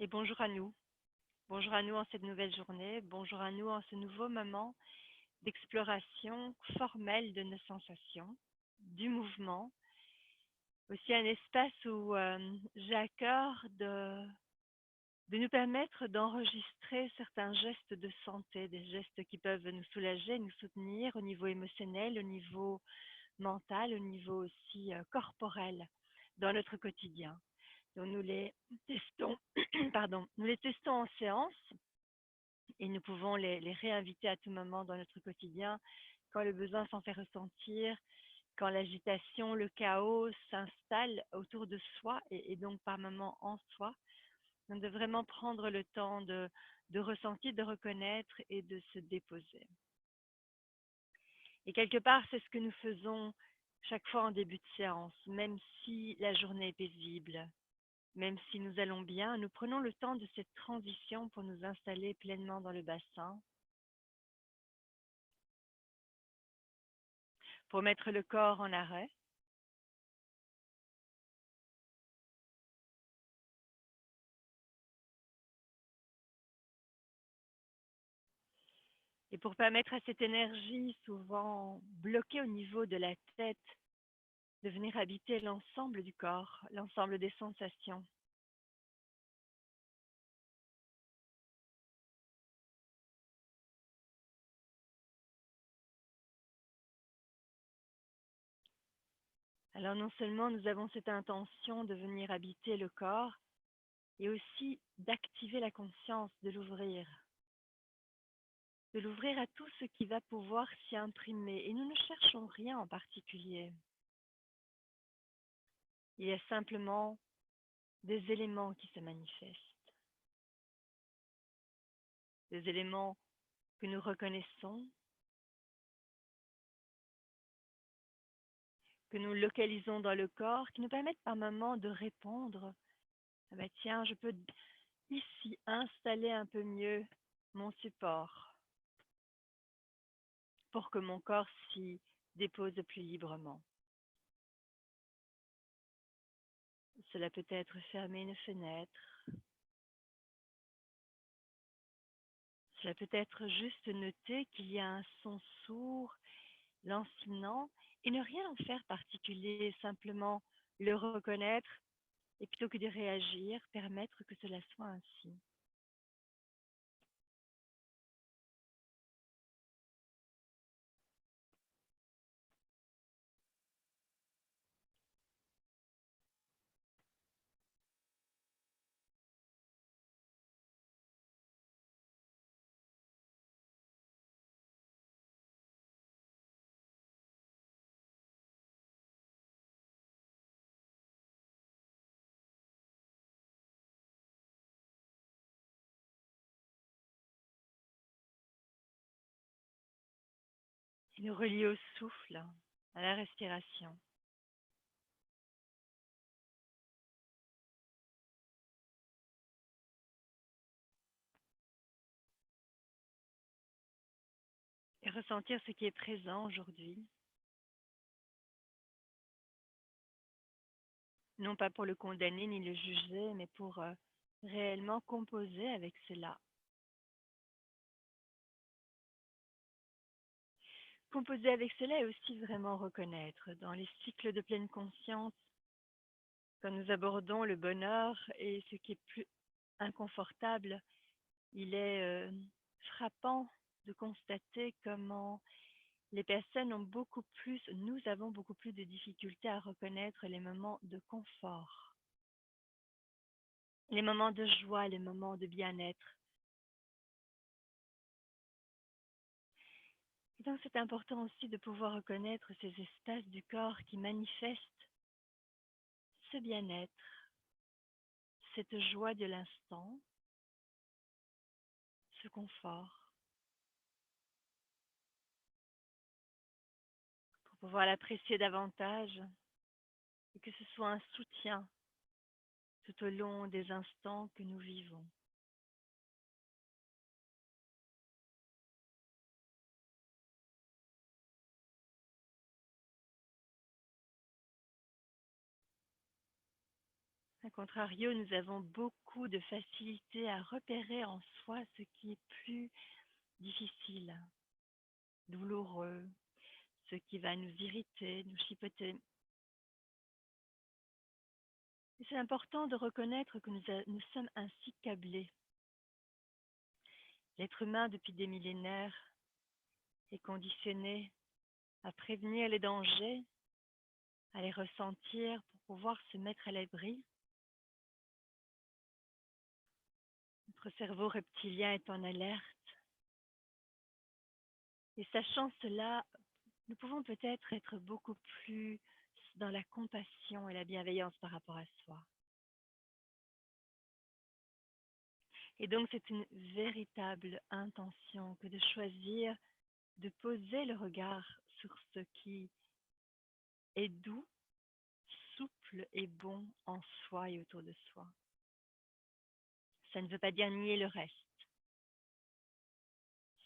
Et bonjour à nous en cette nouvelle journée, bonjour à nous en ce nouveau moment d'exploration formelle de nos sensations, du mouvement, aussi un espace où j'ai à cœur de nous permettre d'enregistrer certains gestes de santé, des gestes qui peuvent nous soulager, nous soutenir au niveau émotionnel, au niveau mental, au niveau aussi corporel dans notre quotidien. Donc nous les testons, pardon, nous les testons en séance et nous pouvons les réinviter à tout moment dans notre quotidien quand le besoin s'en fait ressentir, quand l'agitation, le chaos s'installe autour de soi et donc par moments en soi. Donc de vraiment prendre le temps de ressentir, de reconnaître et de se déposer. Et quelque part, c'est ce que nous faisons chaque fois en début de séance, même si la journée est paisible, même si nous allons bien, nous prenons le temps de cette transition pour nous installer pleinement dans le bassin, pour mettre le corps en arrêt et pour permettre à cette énergie souvent bloquée au niveau de la tête de venir habiter l'ensemble du corps, l'ensemble des sensations. Alors non seulement nous avons cette intention de venir habiter le corps, et aussi d'activer la conscience, de l'ouvrir à tout ce qui va pouvoir s'y imprimer. Et nous ne cherchons rien en particulier. Il y a simplement des éléments qui se manifestent, des éléments que nous reconnaissons, que nous localisons dans le corps, qui nous permettent par moments de répondre. Ah ben tiens, je peux ici installer un peu mieux mon support pour que mon corps s'y dépose plus librement. Cela peut être fermer une fenêtre, cela peut être juste noter qu'il y a un son sourd, lancinant, et ne rien en faire particulier, simplement le reconnaître et plutôt que de réagir, permettre que cela soit ainsi. Et nous relier au souffle, à la respiration. Et ressentir ce qui est présent aujourd'hui, non pas pour le condamner ni le juger, mais pour réellement composer avec cela. Composer avec cela et aussi vraiment reconnaître dans les cycles de pleine conscience, quand nous abordons le bonheur et ce qui est plus inconfortable, il est frappant de constater comment les personnes ont beaucoup plus, nous avons beaucoup plus de difficultés à reconnaître les moments de confort, les moments de joie, les moments de bien-être. Et donc c'est important aussi de pouvoir reconnaître ces espaces du corps qui manifestent ce bien-être, cette joie de l'instant, ce confort, pour pouvoir l'apprécier davantage et que ce soit un soutien tout au long des instants que nous vivons. contrario, nous avons beaucoup de facilité à repérer en soi ce qui est plus difficile, douloureux, ce qui va nous irriter, nous chipoter. Et c'est important de reconnaître que nous sommes ainsi câblés. L'être humain, depuis des millénaires, est conditionné à prévenir les dangers, à les ressentir pour pouvoir se mettre à l'abri. Notre cerveau reptilien est en alerte. Et sachant cela, nous pouvons peut-être être beaucoup plus dans la compassion et la bienveillance par rapport à soi. Et donc, c'est une véritable intention que de choisir de poser le regard sur ce qui est doux, souple et bon en soi et autour de soi. Ça ne veut pas dire nier le reste.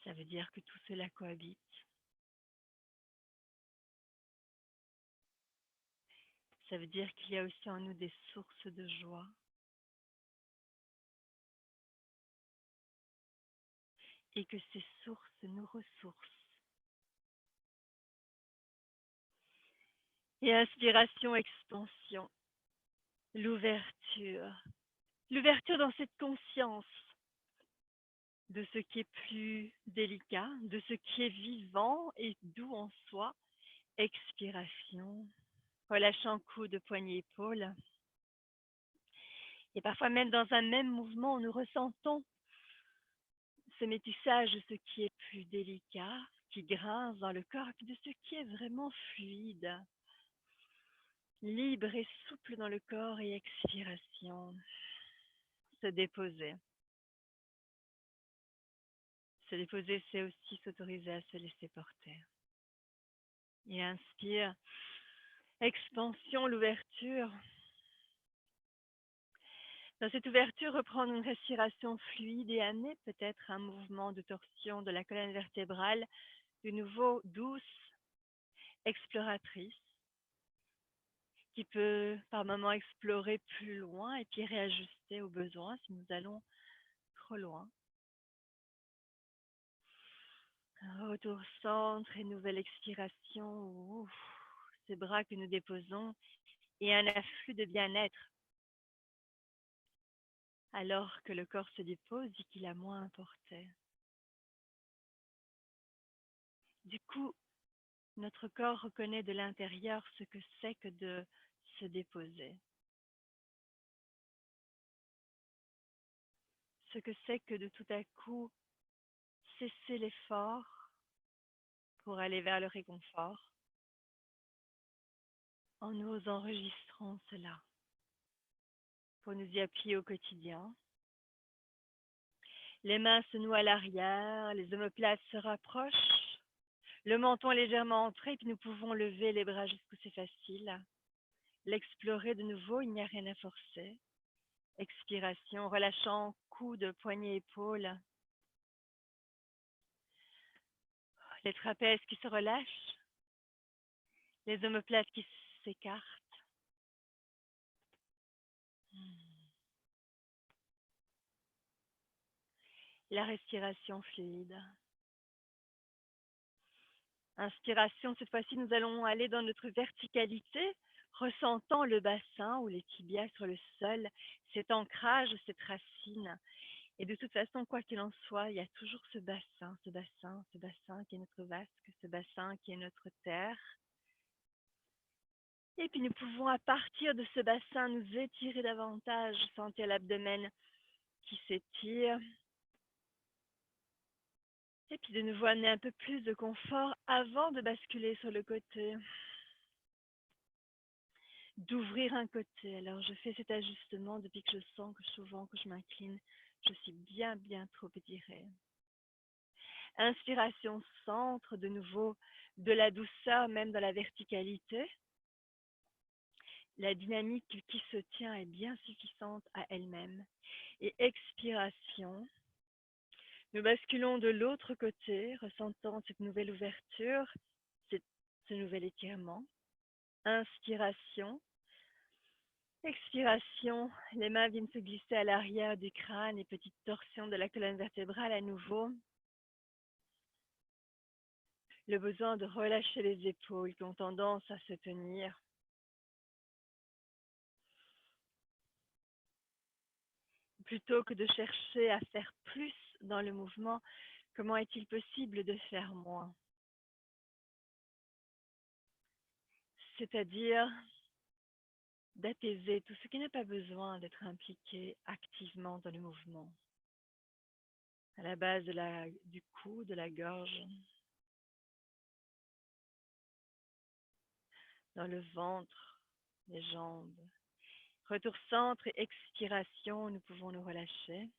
Ça veut dire que tout cela cohabite. Ça veut dire qu'il y a aussi en nous des sources de joie. Et que ces sources nous ressourcent. Et inspiration, expansion, l'ouverture. L'ouverture dans cette conscience de ce qui est plus délicat, de ce qui est vivant et doux en soi. Expiration, relâchant coude, poignet, épaule. Et parfois même dans un même mouvement, nous ressentons ce métissage de ce qui est plus délicat, qui grince dans le corps, et puis de ce qui est vraiment fluide, libre et souple dans le corps. Et expiration, se déposer. Se déposer, c'est aussi s'autoriser à se laisser porter. Et inspire, expansion, l'ouverture. Dans cette ouverture, reprendre une respiration fluide et amener peut-être un mouvement de torsion de la colonne vertébrale, de nouveau douce, exploratrice, qui peut par moments explorer plus loin et puis réajuster au besoin si nous allons trop loin. Un retour centre et nouvelle expiration. Ouf, ces bras que nous déposons et un afflux de bien-être alors que le corps se dépose et qu'il a moins importé. Du coup, notre corps reconnaît de l'intérieur ce que c'est que de se déposer. Ce que c'est que de tout à coup cesser l'effort pour aller vers le réconfort en nous enregistrant cela, pour nous y appuyer au quotidien. Les mains se nouent à l'arrière, les omoplates se rapprochent, le menton légèrement entré, puis nous pouvons lever les bras jusqu'où c'est facile. L'explorer de nouveau, il n'y a rien à forcer. Expiration, relâchant coude, poignet, épaule. Les trapèzes qui se relâchent, les omoplates qui s'écartent. La respiration fluide. Inspiration, cette fois-ci, nous allons aller dans notre verticalité, ressentant le bassin ou les tibias sur le sol, cet ancrage, cette racine. Et de toute façon, quoi qu'il en soit, il y a toujours ce bassin qui est notre vasque, ce bassin qui est notre terre. Et puis nous pouvons, à partir de ce bassin, nous étirer davantage, sentir l'abdomen qui s'étire. Et puis de nouveau amener un peu plus de confort avant de basculer sur le côté. D'ouvrir un côté. Alors je fais cet ajustement depuis que je sens que souvent que je m'incline, je suis bien trop étirée. Inspiration, centre de nouveau de la douceur, même dans la verticalité. La dynamique qui se tient est bien suffisante à elle-même. Et expiration, nous basculons de l'autre côté, ressentant cette nouvelle ouverture, ce nouvel étirement. Inspiration, Expiration, les mains viennent se glisser à l'arrière du crâne et petite torsion de la colonne vertébrale à nouveau. Le besoin de relâcher les épaules qui ont tendance à se tenir. Plutôt que de chercher à faire plus dans le mouvement, comment est-il possible de faire moins? C'est-à-dire d'apaiser tout ce qui n'a pas besoin d'être impliqué activement dans le mouvement. À la base du cou, de la gorge, dans le ventre, les jambes. Retour centre et expiration, nous pouvons nous relâcher.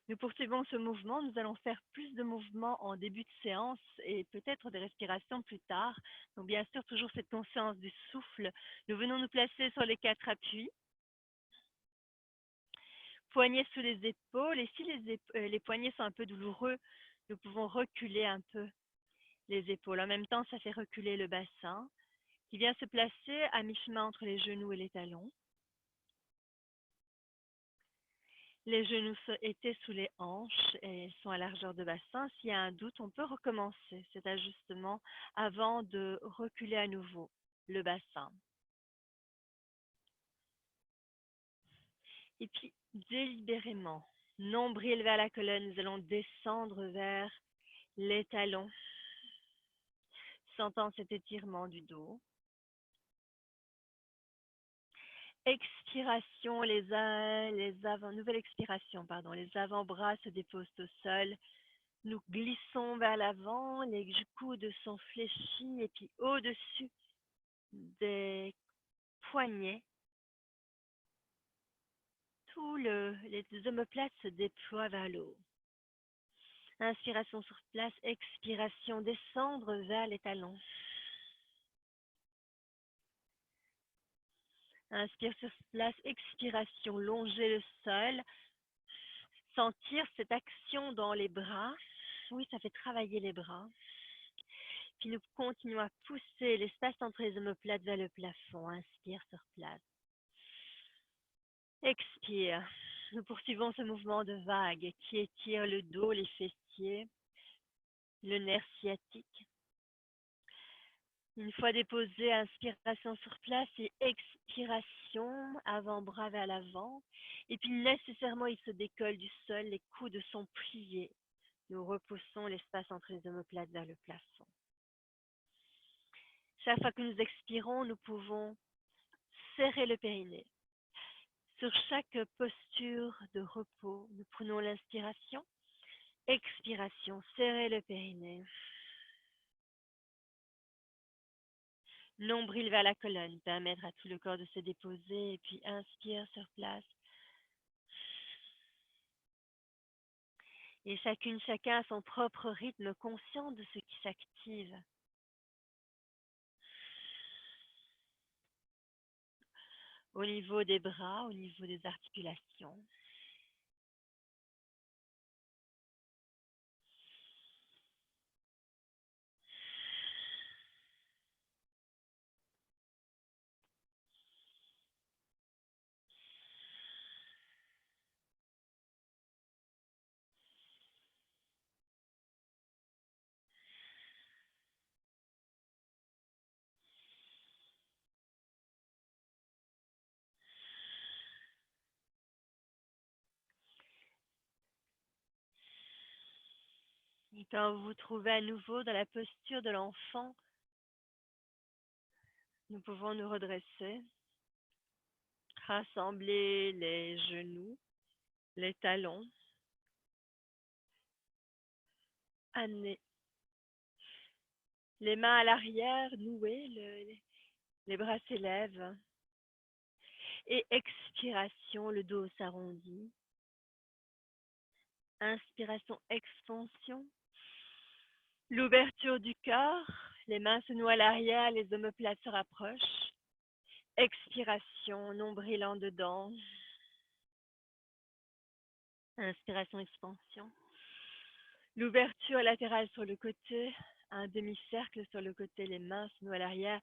Nous poursuivons ce mouvement. Nous allons faire plus de mouvements en début de séance et peut-être des respirations plus tard. Donc, bien sûr, toujours cette conscience du souffle. Nous venons nous placer sur les 4 appuis. Poignets sous les épaules. Et si les poignets sont un peu douloureux, nous pouvons reculer un peu les épaules. En même temps, ça fait reculer le bassin qui vient se placer à mi-chemin entre les genoux et les talons. Les genoux étaient sous les hanches et sont à largeur de bassin. S'il y a un doute, on peut recommencer cet ajustement avant de reculer à nouveau le bassin. Et puis, délibérément, nombril vers la colonne, nous allons descendre vers les talons, sentant cet étirement du dos. Expiration, nouvelle expiration, pardon, les avant-bras se déposent au sol. Nous glissons vers l'avant, les coudes sont fléchis et puis au-dessus des poignets, les omoplates se déploient vers le haut. Inspiration sur place, expiration, descendre vers les talons. Inspire sur place, expiration, longer le sol. Sentir cette action dans les bras. Oui, ça fait travailler les bras. Puis nous continuons à pousser l'espace entre les omoplates vers le plafond. Inspire sur place. Expire. Nous poursuivons ce mouvement de vague qui étire le dos, les fessiers, le nerf sciatique. Une fois déposé, inspiration sur place et expiration, avant-bras vers l'avant. Et puis nécessairement, il se décolle du sol, les coudes sont pliés. Nous repoussons l'espace entre les omoplates vers le plafond. Chaque fois que nous expirons, nous pouvons serrer le périnée. Sur chaque posture de repos, nous prenons l'inspiration, expiration, serrer le périnée. Nombril vers la colonne, permettre à tout le corps de se déposer et puis inspire sur place. Et chacun a son propre rythme, conscient de ce qui s'active. Au niveau des bras, au niveau des articulations. Et quand vous vous trouvez à nouveau dans la posture de l'enfant, nous pouvons nous redresser, rassembler les genoux, les talons, amener les mains à l'arrière, nouer, les bras s'élèvent. Et expiration, le dos s'arrondit. Inspiration, expansion. L'ouverture du corps, les mains se nouent à l'arrière, les omoplates se rapprochent. Expiration, nombril en dedans. Inspiration, expansion. L'ouverture latérale sur le côté, un demi-cercle sur le côté, les mains se nouent à l'arrière.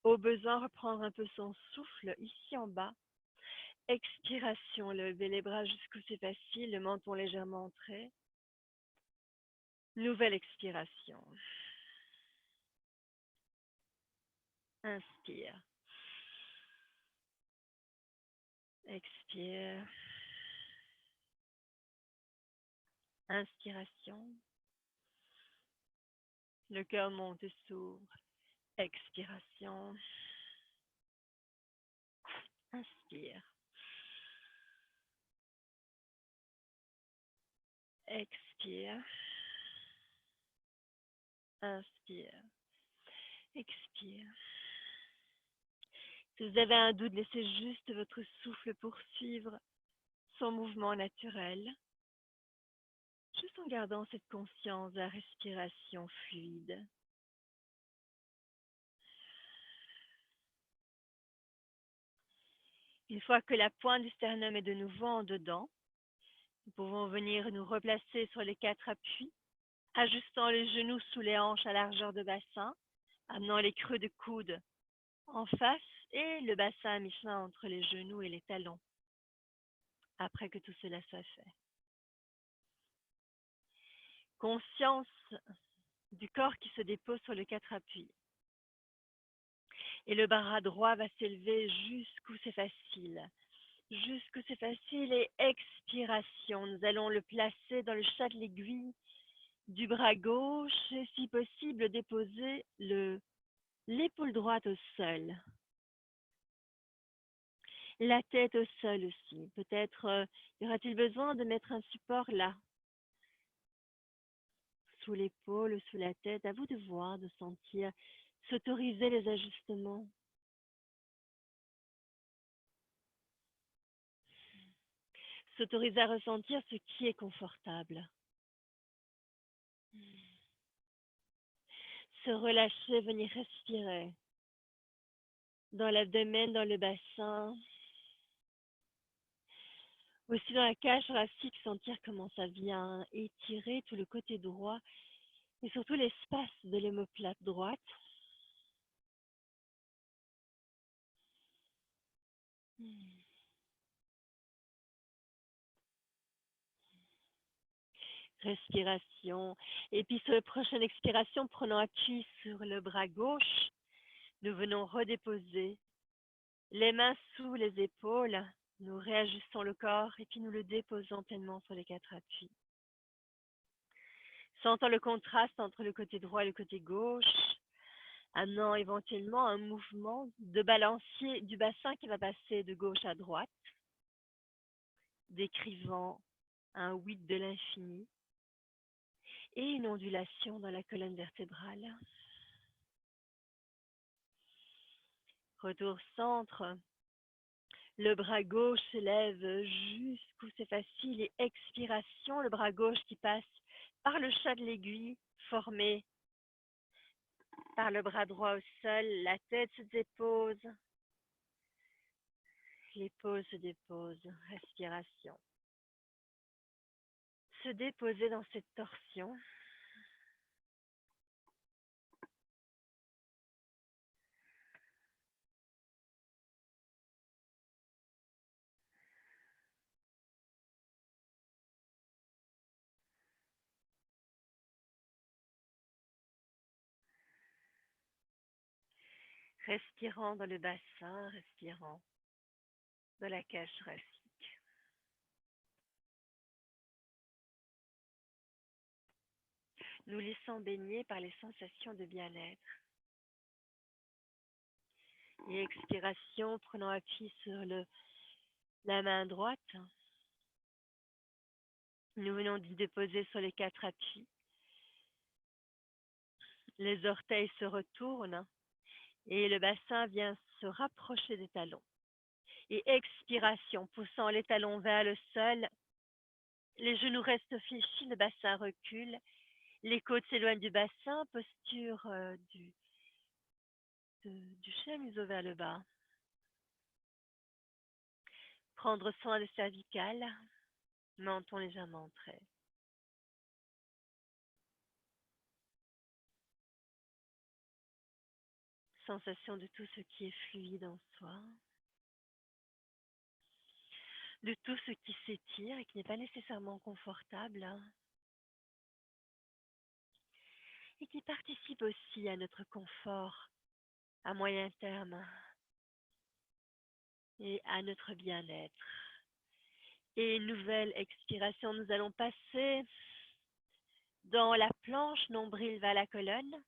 Au besoin, reprendre un peu son souffle ici en bas. Expiration, levez les bras jusqu'où c'est facile, le menton légèrement entré. Nouvelle expiration. Inspire. Expire. Inspiration. Le cœur monte et s'ouvre. Expiration. Inspire. Expire. Inspire. Expire. Si vous avez un doute, laissez juste votre souffle poursuivre son mouvement naturel, juste en gardant cette conscience de la respiration fluide. Une fois que la pointe du sternum est de nouveau en dedans, nous pouvons venir nous replacer sur les 4 appuis, ajustant les genoux sous les hanches à largeur de bassin, amenant les creux de coude en face et le bassin à mi-chemin entre les genoux et les talons, après que tout cela soit fait. Conscience du corps qui se dépose sur les 4 appuis. Et le bras droit va s'élever jusqu'où c'est facile. Jusqu'où c'est facile et expiration. Nous allons le placer dans le chat de l'aiguille du bras gauche et si possible déposer l'épaule droite au sol. La tête au sol aussi. Peut-être y aura-t-il besoin de mettre un support là. Sous l'épaule, sous la tête. À vous de voir, de sentir, s'autoriser les ajustements. S'autoriser à ressentir ce qui est confortable. Se relâcher, venir respirer. Dans l'abdomen, dans le bassin. Aussi dans la cage thoracique, sentir comment ça vient étirer tout le côté droit et surtout l'espace de l'omoplate droite. Respiration. Et puis sur la prochaine expiration, prenons appui sur le bras gauche. Nous venons redéposer les mains sous les épaules. Nous réajustons le corps et puis nous le déposons pleinement sur les 4 appuis. Sentant le contraste entre le côté droit et le côté gauche, amenant éventuellement un mouvement de balancier du bassin qui va passer de gauche à droite, décrivant un 8 de l'infini et une ondulation dans la colonne vertébrale. Retour centre, le bras gauche s'élève jusqu'où c'est facile et expiration, le bras gauche qui passe par le chat de l'aiguille formé par le bras droit au sol, la tête se dépose, l'épaule se dépose, respiration. Se déposer dans cette torsion. Respirant dans le bassin, respirant dans la cage thoracique. Nous laissons baigner par les sensations de bien-être. Et expiration, prenant appui sur la main droite. Nous venons d'y déposer sur les 4 appuis. Les orteils se retournent et le bassin vient se rapprocher des talons. Et expiration, poussant les talons vers le sol. Les genoux restent fléchis, le bassin recule. Les côtes s'éloignent du bassin, posture du chemiseau vers le bas. Prendre soin des cervicales, menton légèrement entré. Sensation de tout ce qui est fluide en soi, de tout ce qui s'étire et qui n'est pas nécessairement confortable, hein, et qui participe aussi à notre confort à moyen terme et à notre bien-être. Et une nouvelle expiration, nous allons passer dans la planche nombril vers la colonne.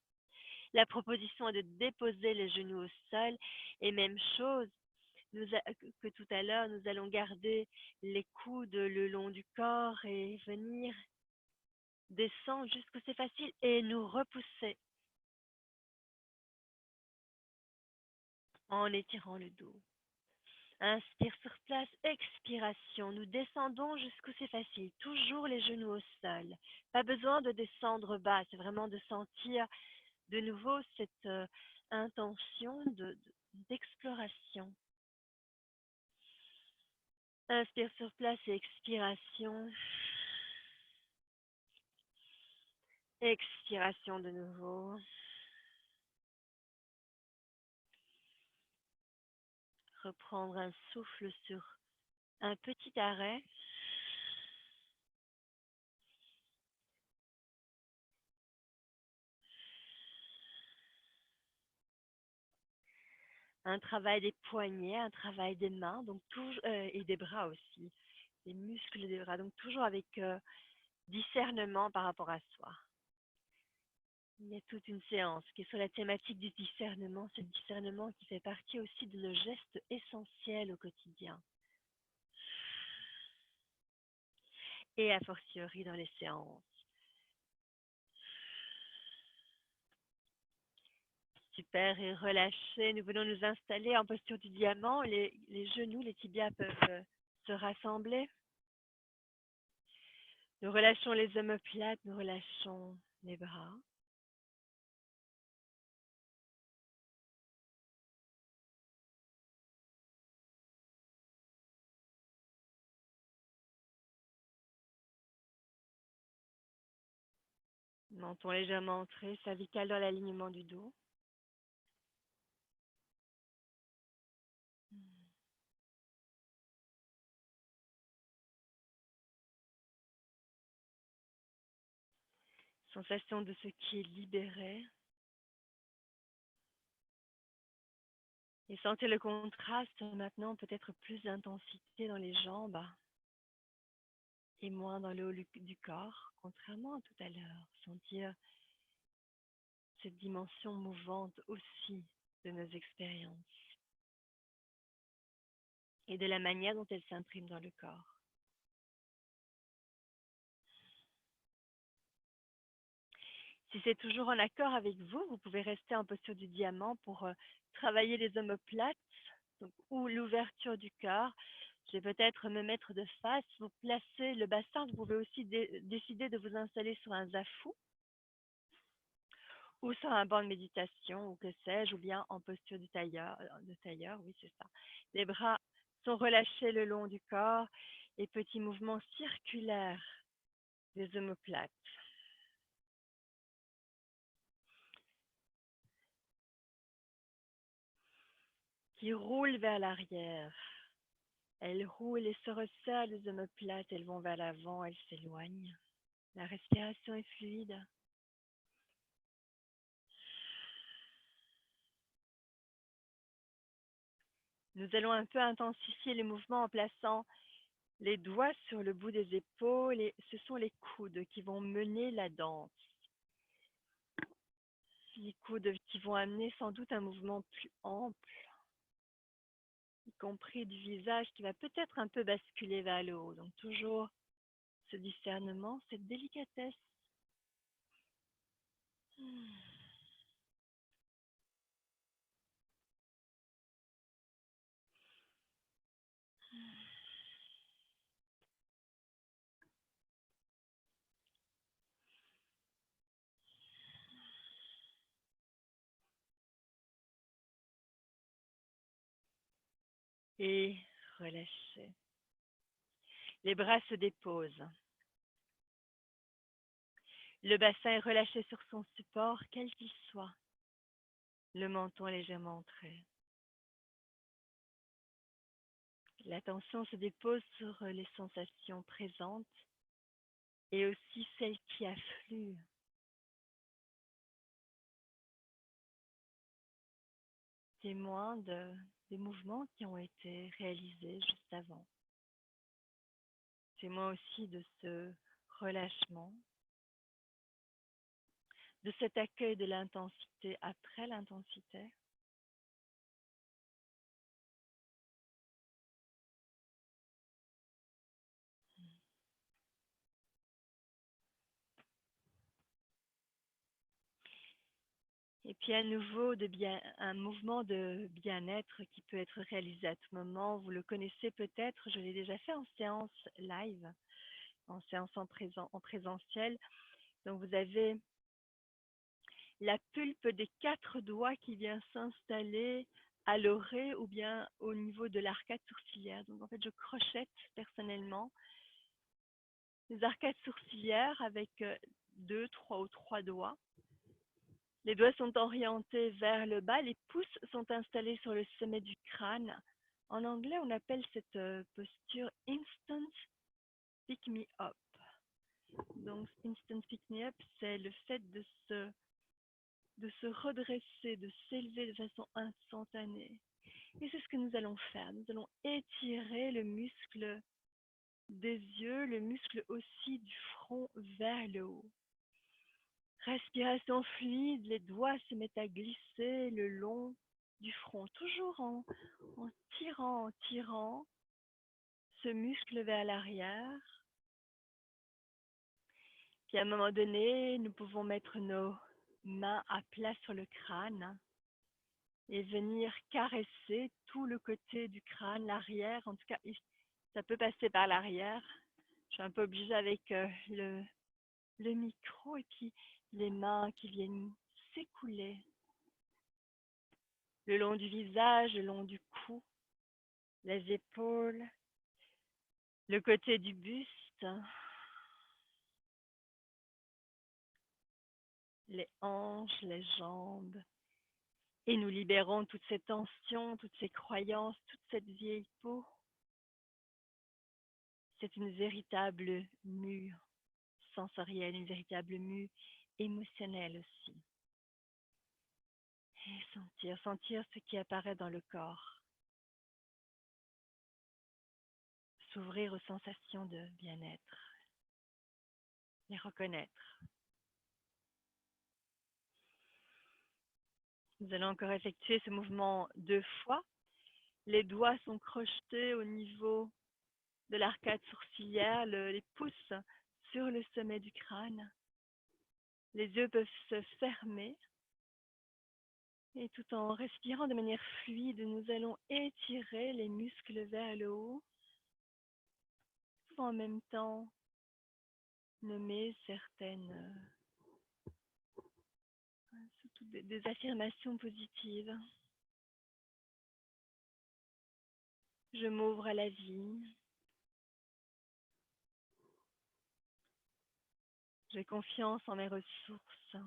La proposition est de déposer les genoux au sol et même chose que tout à l'heure, nous allons garder les coudes le long du corps et venir descendre jusqu'où c'est facile et nous repousser en étirant le dos. Inspire sur place, expiration. Nous descendons jusqu'où c'est facile. Toujours les genoux au sol. Pas besoin de descendre bas, c'est vraiment de sentir de nouveau cette intention d'exploration. Inspire sur place et expiration. Expiration de nouveau. Reprendre un souffle sur un petit arrêt. Un travail des poignets, un travail des mains, donc et des bras aussi, les muscles des bras, donc toujours avec discernement par rapport à soi. Il y a toute une séance qui est sur la thématique du discernement, ce discernement qui fait partie aussi de nos gestes essentiels au quotidien. Et a fortiori dans les séances. Super, et relâchez. Nous venons nous installer en posture du diamant. Les genoux, les tibias peuvent se rassembler. Nous relâchons les omoplates, nous relâchons les bras. Menton légèrement entré, cervical dans l'alignement du dos. Sensation de ce qui est libéré. Et sentez le contraste maintenant, peut-être plus d'intensité dans les jambes et moins dans le haut du corps, contrairement à tout à l'heure. Sentir cette dimension mouvante aussi de nos expériences et de la manière dont elles s'impriment dans le corps. Si c'est toujours en accord avec vous, vous pouvez rester en posture du diamant pour travailler les omoplates ou l'ouverture du corps. Je vais peut-être me mettre de face, vous placez le bassin, vous pouvez aussi décider de vous installer sur un zafou ou sur un banc de méditation ou que sais-je, ou bien en posture de tailleur, oui c'est ça. Les bras sont relâchés le long du corps et petits mouvements circulaires des omoplates. Qui roulent vers l'arrière. Elles roulent et se resserrent les omoplates, elles vont vers l'avant, elles s'éloignent. La respiration est fluide. Nous allons un peu intensifier les mouvements en plaçant les doigts sur le bout des épaules et ce sont les coudes qui vont mener la danse. Les coudes qui vont amener sans doute un mouvement plus ample, y compris du visage qui va peut-être un peu basculer vers le haut. Donc toujours ce discernement, cette délicatesse. Et relâchez. Les bras se déposent. Le bassin est relâché sur son support, quel qu'il soit. le menton est légèrement entré. L'attention se dépose sur les sensations présentes et aussi celles qui affluent. Témoin des mouvements qui ont été réalisés juste avant. Témoin aussi de ce relâchement, de cet accueil de l'intensité après l'intensité. Et puis à nouveau, un mouvement de bien-être qui peut être réalisé à tout moment. Vous le connaissez peut-être, je l'ai déjà fait en séance live, en séance en présentiel. Donc vous avez la pulpe des 4 doigts qui vient s'installer à l'oreille ou bien au niveau de l'arcade sourcilière. Donc en fait, je crochette personnellement les arcades sourcilières avec 2, 3 ou 3 doigts. Les doigts sont orientés vers le bas, les pouces sont installés sur le sommet du crâne. En anglais, on appelle cette posture Instant Pick Me Up. Donc, Instant Pick Me Up, c'est le fait de se redresser, de s'élever de façon instantanée. Et c'est ce que nous allons faire. Nous allons étirer le muscle des yeux, le muscle aussi du front vers le haut. Respiration fluide, les doigts se mettent à glisser le long du front, toujours en tirant ce muscle vers l'arrière. Puis à un moment donné, nous pouvons mettre nos mains à plat sur le crâne et venir caresser tout le côté du crâne, l'arrière. En tout cas, ça peut passer par l'arrière. Je suis un peu obligée avec le micro et puis les mains qui viennent s'écouler le long du visage, le long du cou, les épaules, le côté du buste, les hanches, les jambes. Et nous libérons toute cette tension, toutes ces croyances, toute cette vieille peau. C'est une véritable mue sensorielle, une véritable mue émotionnelle aussi. Et sentir ce qui apparaît dans le corps. S'ouvrir aux sensations de bien-être. Les reconnaître. Nous allons encore effectuer ce mouvement 2 fois. Les doigts sont crochetés au niveau de l'arcade sourcilière, les pouces sur le sommet du crâne. Les yeux peuvent se fermer. Et tout en respirant de manière fluide, nous allons étirer les muscles vers le haut. En même temps, nommer certaines surtout des affirmations positives. Je m'ouvre à la vie. J'ai confiance en mes ressources.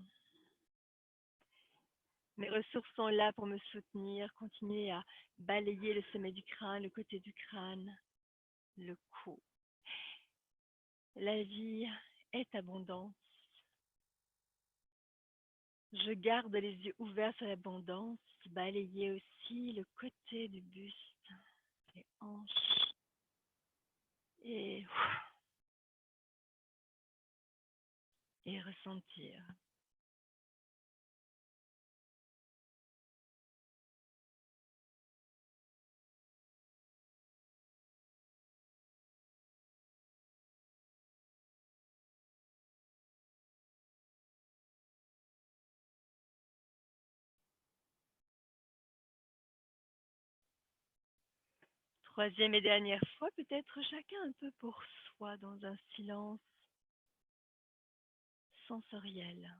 Mes ressources sont là pour me soutenir, continuer à balayer le sommet du crâne, le côté du crâne, le cou. La vie est abondante. Je garde les yeux ouverts sur l'abondance, balayer aussi le côté du buste, les hanches. Et ressentir. Troisième et dernière fois, peut-être chacun un peu pour soi, dans un silence sensoriel.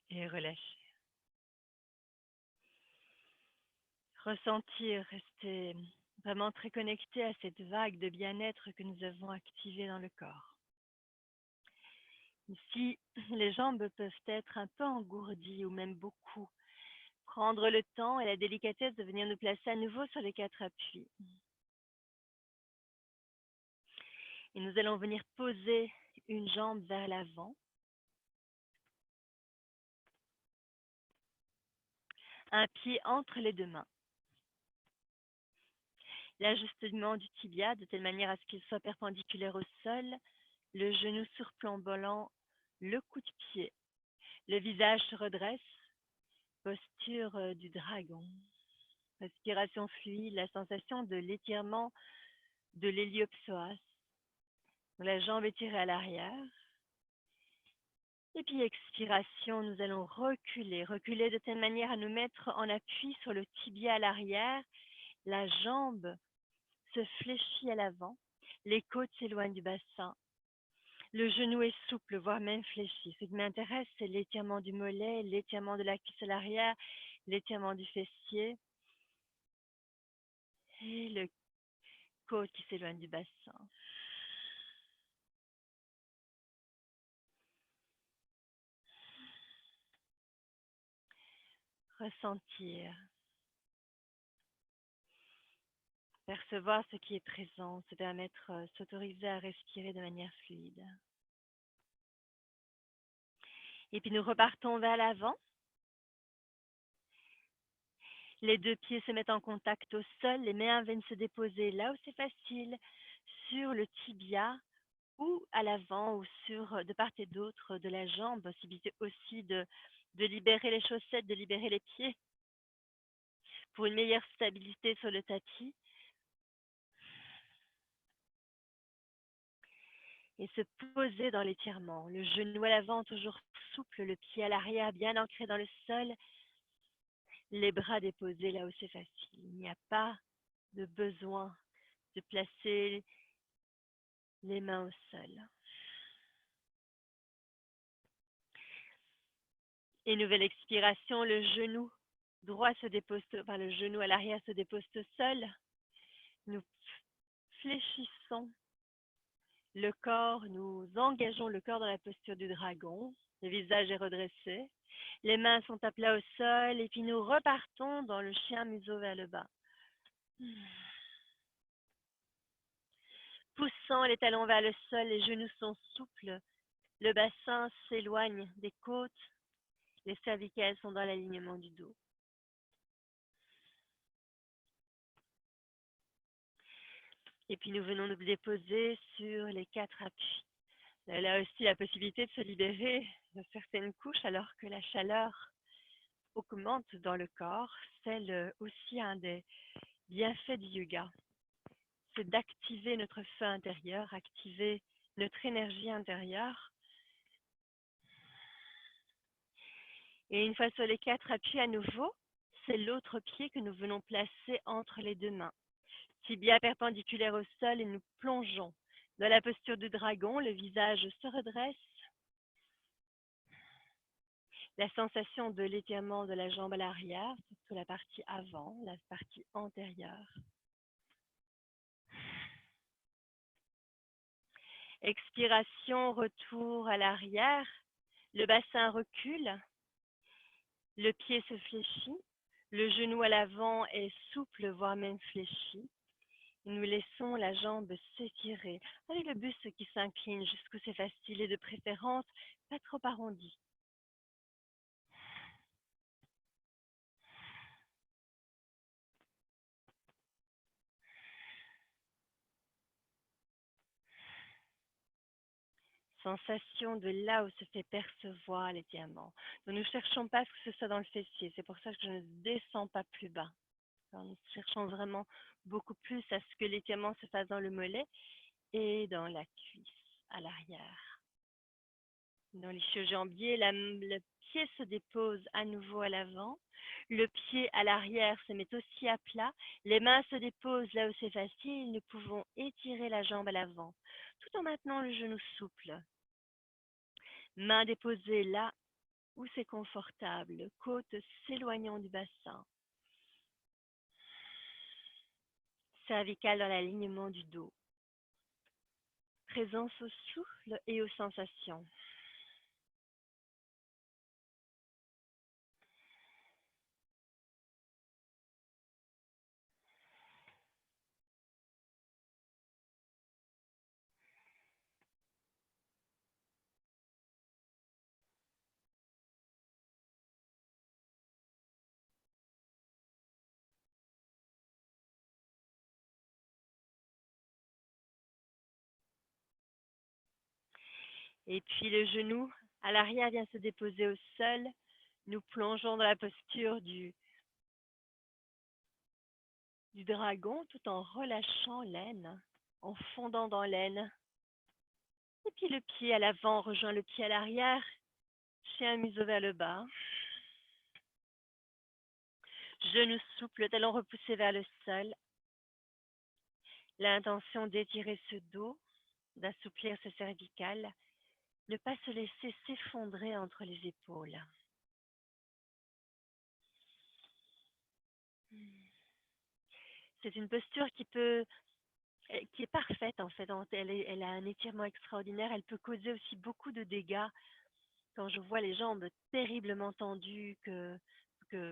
et relâcher. Ressentir, rester vraiment très connecté à cette vague de bien-être que nous avons activée dans le corps. Ici, les jambes peuvent être un peu engourdies ou même beaucoup. Prendre le temps et la délicatesse de venir nous placer à nouveau sur les 4 appuis. Et nous allons venir poser une jambe vers l'avant, un pied entre les deux mains. L'ajustement du tibia de telle manière à ce qu'il soit perpendiculaire au sol, le genou surplombant le coup de pied. Le visage se redresse, posture du dragon. Respiration fluide, la sensation de l'étirement de l'héliopsoas. La jambe étirée à l'arrière. Et puis expiration, nous allons reculer. Reculer de telle manière à nous mettre en appui sur le tibia à l'arrière. La jambe se fléchit à l'avant. Les côtes s'éloignent du bassin. Le genou est souple, voire même fléchi. Ce qui m'intéresse, c'est l'étirement du mollet, l'étirement de la cuisse à l'arrière, l'étirement du fessier et le côte qui s'éloigne du bassin. Ressentir, percevoir ce qui est présent, se permettre, s'autoriser à respirer de manière fluide. Et puis nous repartons vers l'avant. Les deux pieds se mettent en contact au sol, les mains viennent se déposer là où c'est facile, sur le tibia ou à l'avant ou sur de part et d'autre de la jambe. Possibilité aussi de libérer les chaussettes, de libérer les pieds pour une meilleure stabilité sur le tapis. Et se poser dans l'étirement. Le genou à l'avant, toujours souple, le pied à l'arrière, bien ancré dans le sol. Les bras déposés là où c'est facile. Il n'y a pas de besoin de placer les mains au sol. Et nouvelle expiration, le genou droit se dépose, enfin le genou à l'arrière se dépose au sol. Nous fléchissons le corps, nous engageons le corps dans la posture du dragon. Le visage est redressé. Les mains sont à plat au sol et puis nous repartons dans le chien museau vers le bas. Poussant les talons vers le sol, les genoux sont souples. Le bassin s'éloigne des côtes. Les cervicales sont dans l'alignement du dos. Et puis nous venons nous déposer sur les 4 appuis. Là aussi, la possibilité de se libérer de certaines couches alors que la chaleur augmente dans le corps. C'est aussi un des bienfaits du yoga. C'est d'activer notre feu intérieur, activer notre énergie intérieure. Et une fois sur les 4 appuis à nouveau, c'est l'autre pied que nous venons placer entre les deux mains. Tibia perpendiculaire au sol et nous plongeons dans la posture du dragon. Le visage se redresse. La sensation de l'étirement de la jambe à l'arrière, surtout la partie avant, la partie antérieure. Expiration, retour à l'arrière. Le bassin recule. Le pied se fléchit. Le genou à l'avant est souple, voire même fléchi. Nous laissons la jambe s'étirer avec le buste qui s'incline jusqu'où c'est facile et de préférence pas trop arrondi. Sensation de là où se fait percevoir l'étirement. Nous ne cherchons pas à ce que ce soit dans le fessier, c'est pour ça que je ne descends pas plus bas. Alors, nous cherchons vraiment beaucoup plus à ce que l'étirement se fasse dans le mollet et dans la cuisse à l'arrière. Dans l'ischio-jambier, le pied se dépose à nouveau à l'avant. Le pied à l'arrière se met aussi à plat. Les mains se déposent là où c'est facile. Nous pouvons étirer la jambe à l'avant, tout en maintenant le genou souple. Mains déposées là où c'est confortable, côte s'éloignant du bassin, cervicale dans l'alignement du dos, présence au souffle et aux sensations. Et puis le genou à l'arrière vient se déposer au sol. Nous plongeons dans la posture du dragon tout en relâchant l'aine, en fondant dans l'aine. Et puis le pied à l'avant rejoint le pied à l'arrière, chien museau vers le bas. Genou souple, talon repoussé vers le sol. L'intention d'étirer ce dos, d'assouplir ce cervical, ne pas se laisser s'effondrer entre les épaules. C'est une posture qui est parfaite en fait. Elle a un étirement extraordinaire. Elle peut causer aussi beaucoup de dégâts quand je vois les jambes terriblement tendues que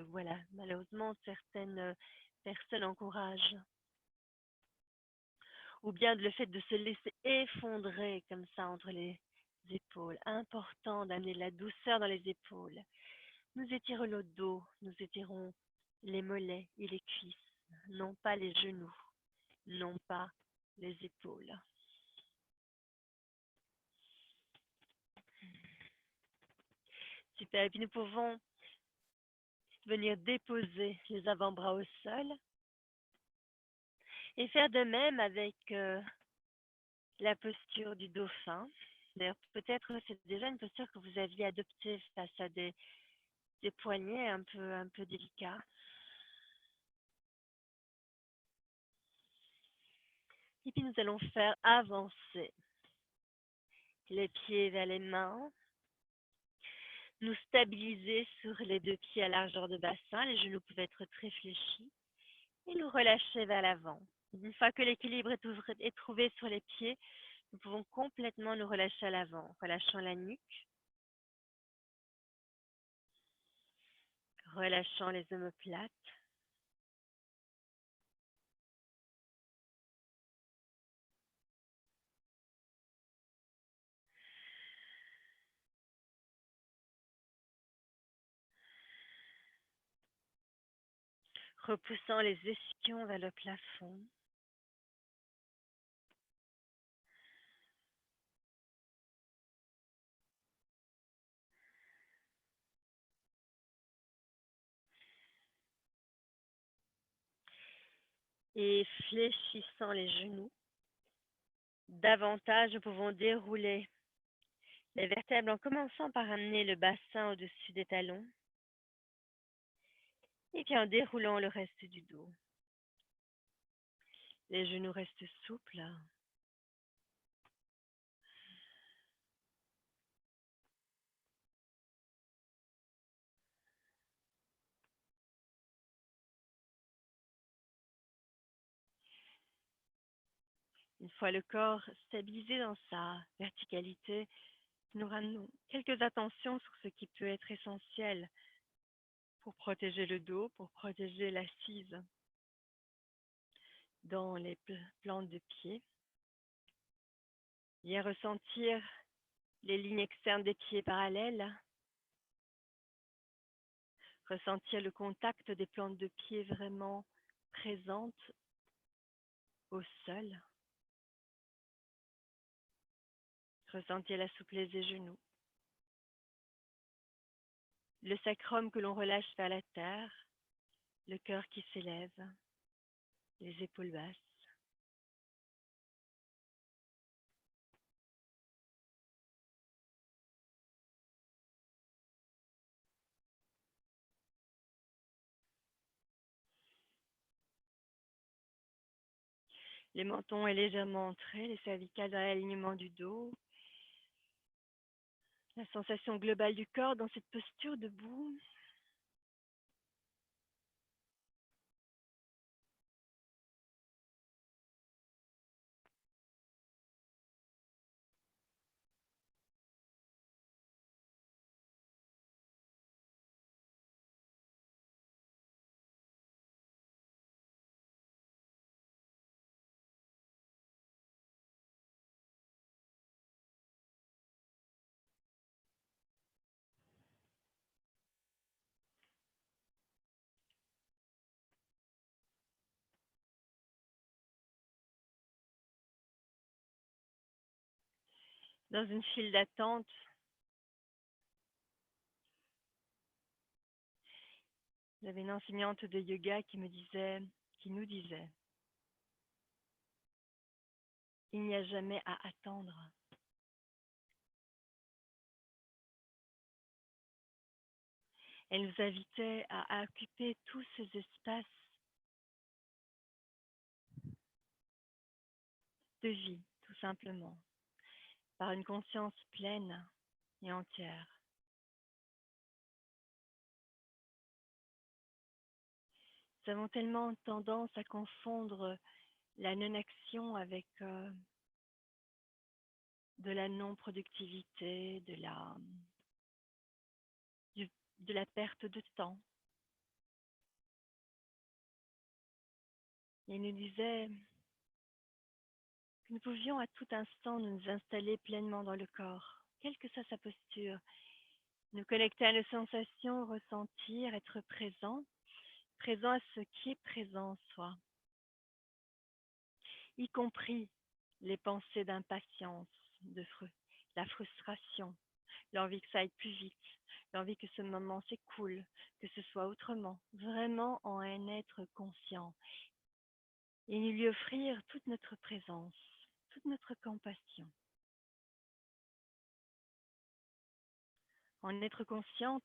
voilà, malheureusement certaines personnes encouragent. Ou bien le fait de se laisser effondrer comme ça entre les épaules. Important d'amener de la douceur dans les épaules. Nous étirons le dos, nous étirons les mollets et les cuisses, non pas les genoux, non pas les épaules. Super. Et puis nous pouvons venir déposer les avant-bras au sol et faire de même avec la posture du dauphin. D'ailleurs, peut-être c'est déjà une posture que vous aviez adoptée face à des poignets un peu délicats. Et puis nous allons faire avancer les pieds vers les mains, nous stabiliser sur les deux pieds à largeur de bassin, les genoux peuvent être très fléchis, et nous relâcher vers l'avant. Une fois que l'équilibre est trouvé sur les pieds, nous pouvons complètement nous relâcher à l'avant, relâchant la nuque, relâchant les omoplates. Repoussant les ischions vers le plafond. Et fléchissant les genoux. Davantage, nous pouvons dérouler les vertèbres en commençant par amener le bassin au-dessus des talons. Et puis en déroulant le reste du dos. Les genoux restent souples. Une fois le corps stabilisé dans sa verticalité, nous ramenons quelques attentions sur ce qui peut être essentiel pour protéger le dos, pour protéger l'assise dans les plantes de pied. Bien ressentir les lignes externes des pieds parallèles. Ressentir le contact des plantes de pied vraiment présentes au sol. Ressentir la souplesse des genoux. Le sacrum que l'on relâche vers la terre. Le cœur qui s'élève. Les épaules basses. Le menton est légèrement entré, les cervicales dans l'alignement du dos. la sensation globale du corps dans cette posture debout. Dans une file d'attente, j'avais une enseignante de yoga qui nous disait, il n'y a jamais à attendre. Elle nous invitait à occuper tous ces espaces de vie, tout simplement, par une conscience pleine et entière. Nous avons tellement tendance à confondre la non-action avec de la non-productivité, de la perte de temps. Et il nous disait que nous pouvions à tout instant nous installer pleinement dans le corps, quelle que soit sa posture, nous connecter à nos sensations, ressentir, être présent, présent à ce qui est présent en soi, y compris les pensées d'impatience, la frustration, l'envie que ça aille plus vite, l'envie que ce moment s'écoule, que ce soit autrement, vraiment en un être conscient et nous lui offrir toute notre présence, toute notre compassion. En être consciente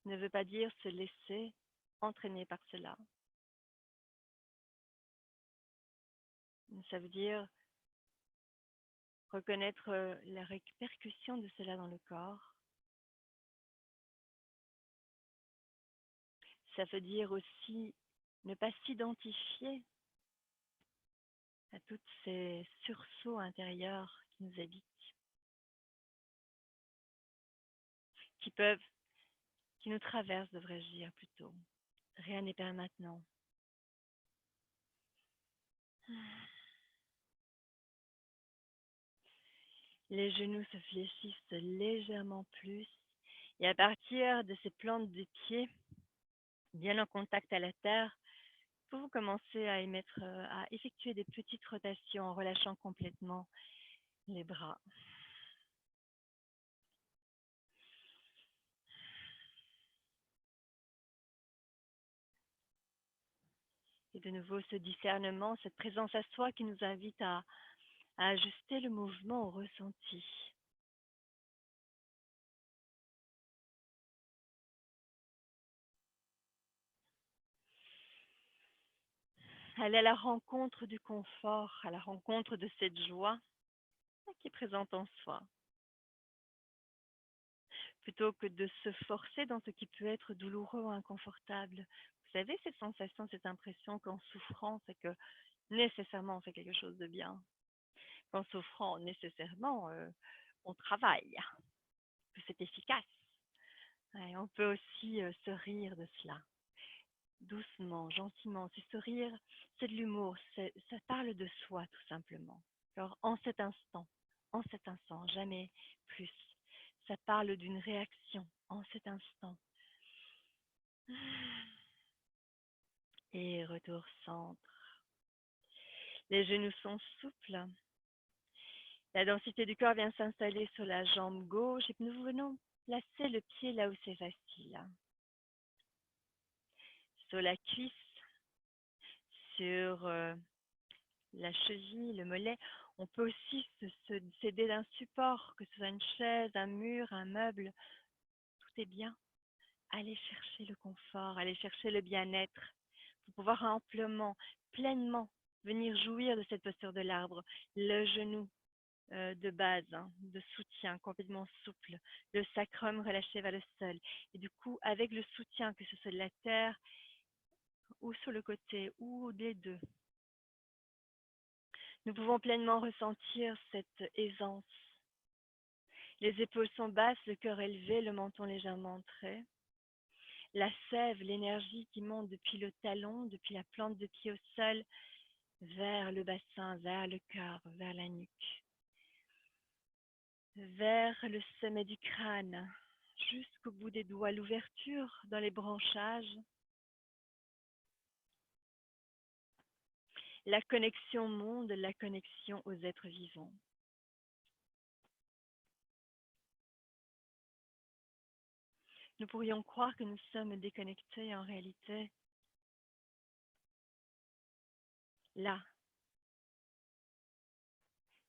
ne veut pas dire se laisser entraîner par cela. Ça veut dire reconnaître la répercussion de cela dans le corps. Ça veut dire aussi ne pas s'identifier à tous ces sursauts intérieurs qui nous habitent, qui peuvent, qui nous traversent, devrais-je dire plutôt. Rien n'est maintenant. Les genoux se fléchissent légèrement plus et à partir de ces plantes des pieds, bien en contact à la terre, vous commencez à effectuer des petites rotations en relâchant complètement les bras. Et de nouveau, ce discernement, cette présence à soi qui nous invite à ajuster le mouvement au ressenti. Aller à la rencontre du confort, à la rencontre de cette joie qui est présente en soi, plutôt que de se forcer dans ce qui peut être douloureux ou inconfortable. Vous savez, cette sensation, cette impression qu'en souffrant, c'est que nécessairement on fait quelque chose de bien. Qu'en souffrant, nécessairement, on travaille, que c'est efficace. Et on peut aussi se rire de cela, doucement, gentiment. C'est ce rire, c'est de l'humour, ça parle de soi tout simplement. Alors en cet instant, jamais plus. Ça parle d'une réaction en cet instant. Et retour centre. Les genoux sont souples. La densité du corps vient s'installer sur la jambe gauche et nous venons placer le pied là où c'est facile. Sur la cuisse, sur la cheville, le mollet. On peut aussi s'aider d'un support, que ce soit une chaise, un mur, un meuble. Tout est bien. Allez chercher le confort, allez chercher le bien-être pour pouvoir amplement, pleinement venir jouir de cette posture de l'arbre. Le genou de base, hein, de soutien complètement souple, le sacrum relâché vers le sol. Et du coup, avec le soutien, que ce soit de la terre ou sur le côté ou des deux, nous pouvons pleinement ressentir cette aisance. Les épaules sont basses, le cœur élevé, le menton légèrement entré. La sève, l'énergie qui monte depuis le talon, depuis la plante de pied au sol, vers le bassin, vers le cœur, vers la nuque, vers le sommet du crâne, jusqu'au bout des doigts, l'ouverture dans les branchages, la connexion au monde, la connexion aux êtres vivants. Nous pourrions croire que nous sommes déconnectés, en réalité, là,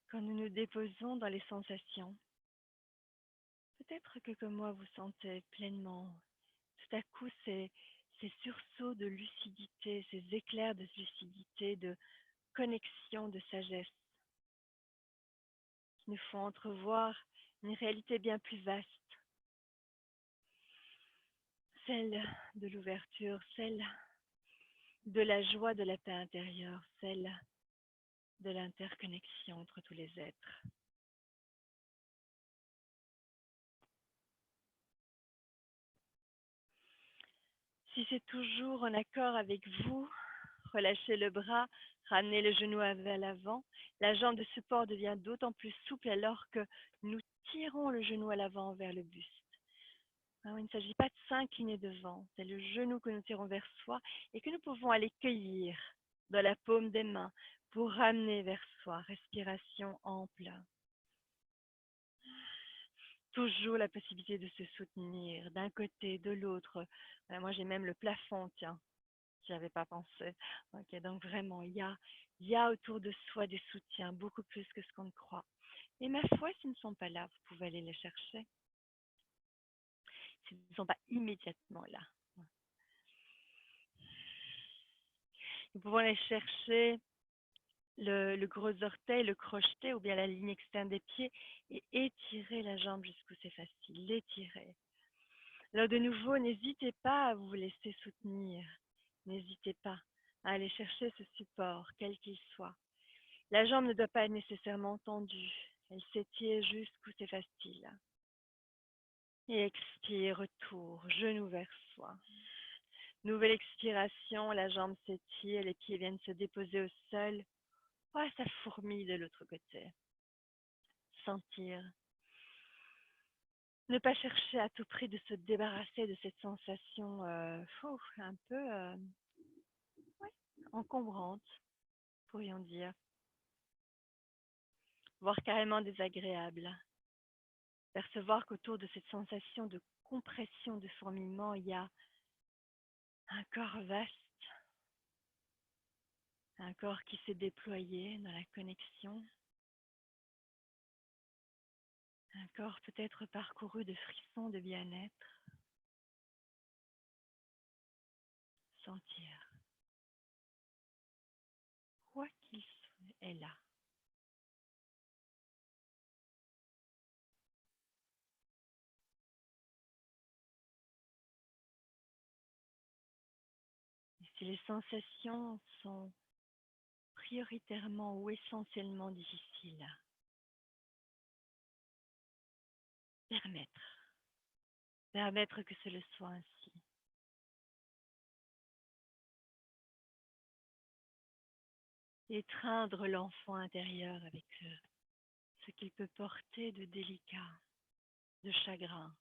quand nous nous déposons dans les sensations. Peut-être que comme moi, vous sentez pleinement, tout à coup, ces sursauts de lucidité, ces éclairs de lucidité, de connexion, de sagesse, qui nous font entrevoir une réalité bien plus vaste, celle de l'ouverture, celle de la joie, de la paix intérieure, celle de l'interconnexion entre tous les êtres. Si c'est toujours en accord avec vous, relâchez le bras, ramenez le genou vers l'avant. La jambe de support devient d'autant plus souple alors que nous tirons le genou à l'avant vers le buste. Alors, il ne s'agit pas de s'incliner devant, c'est le genou que nous tirons vers soi et que nous pouvons aller cueillir dans la paume des mains pour ramener vers soi. Respiration ample. Toujours la possibilité de se soutenir d'un côté, de l'autre. Moi, j'ai même le plafond, tiens, j'y avais pas pensé. Ok, donc vraiment, il y a autour de soi des soutiens, beaucoup plus que ce qu'on ne croit. Et ma foi, s'ils ne sont pas là, vous pouvez aller les chercher. S'ils ne sont pas immédiatement là. Nous pouvons aller chercher le gros orteil, le crocheté ou bien la ligne externe des pieds et étirer la jambe jusqu'où c'est facile, l'étirer. Alors de nouveau, n'hésitez pas à vous laisser soutenir, n'hésitez pas à aller chercher ce support, quel qu'il soit. La jambe ne doit pas être nécessairement tendue, elle s'étire jusqu'où c'est facile. Et expire, retour, genou vers soi. Nouvelle expiration, la jambe s'étire, les pieds viennent se déposer au sol. Oh, ça fourmille de l'autre côté. Sentir. Ne pas chercher à tout prix de se débarrasser de cette sensation un peu ouais, encombrante, pourrions dire, voire carrément désagréable. Percevoir qu'autour de cette sensation de compression, de fourmillement, il y a un corps vaste, un corps qui s'est déployé dans la connexion, un corps peut-être parcouru de frissons de bien-être. Sentir, quoi qu'il soit, est là. Et si les sensations sont prioritairement ou essentiellement difficiles, permettre que ce le soit ainsi. Étreindre l'enfant intérieur avec ce qu'il peut porter de délicat, de chagrin,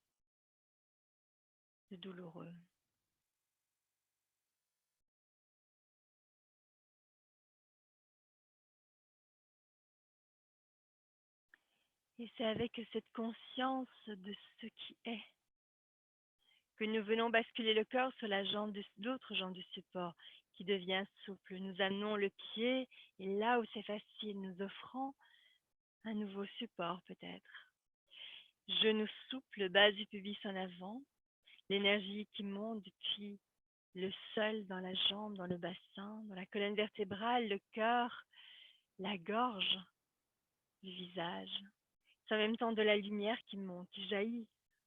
de douloureux. Et c'est avec cette conscience de ce qui est que nous venons basculer le corps sur la jambe l'autre jambe de support qui devient souple. Nous amenons le pied et là où c'est facile, nous offrons un nouveau support peut-être. Genou souple, base du pubis en avant, l'énergie qui monte depuis le sol dans la jambe, dans le bassin, dans la colonne vertébrale, le cœur, la gorge, du visage. C'est en même temps de la lumière qui monte, qui jaillit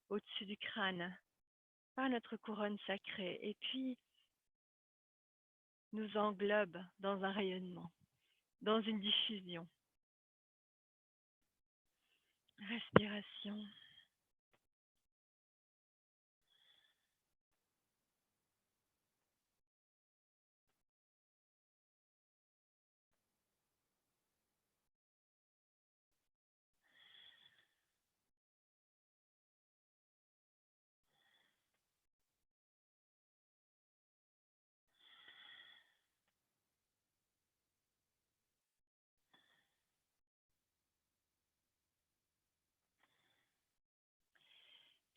au-dessus du crâne par notre couronne sacrée et puis nous englobe dans un rayonnement, dans une diffusion. Respiration.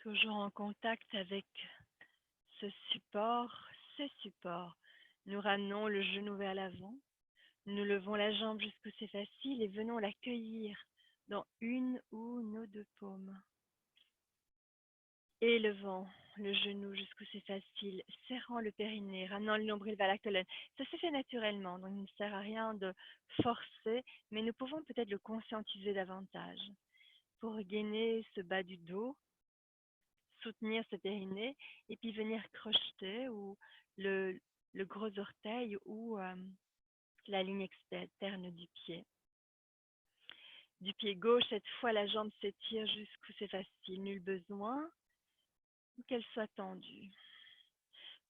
Toujours en contact avec ce support, ces supports. Nous ramenons le genou vers l'avant, nous levons la jambe jusqu'où c'est facile et venons l'accueillir dans une ou nos deux paumes. Élevant le genou jusqu'où c'est facile, serrant le périnée, ramenant le nombril vers la colonne. Ça se fait naturellement, donc il ne sert à rien de forcer, mais nous pouvons peut-être le conscientiser davantage pour gainer ce bas du dos, soutenir ce périnée et puis venir crocheter ou le, le gros orteil ou la ligne externe du pied. Du pied gauche, cette fois, la jambe s'étire jusqu'où c'est facile. Nul besoin qu'elle soit tendue.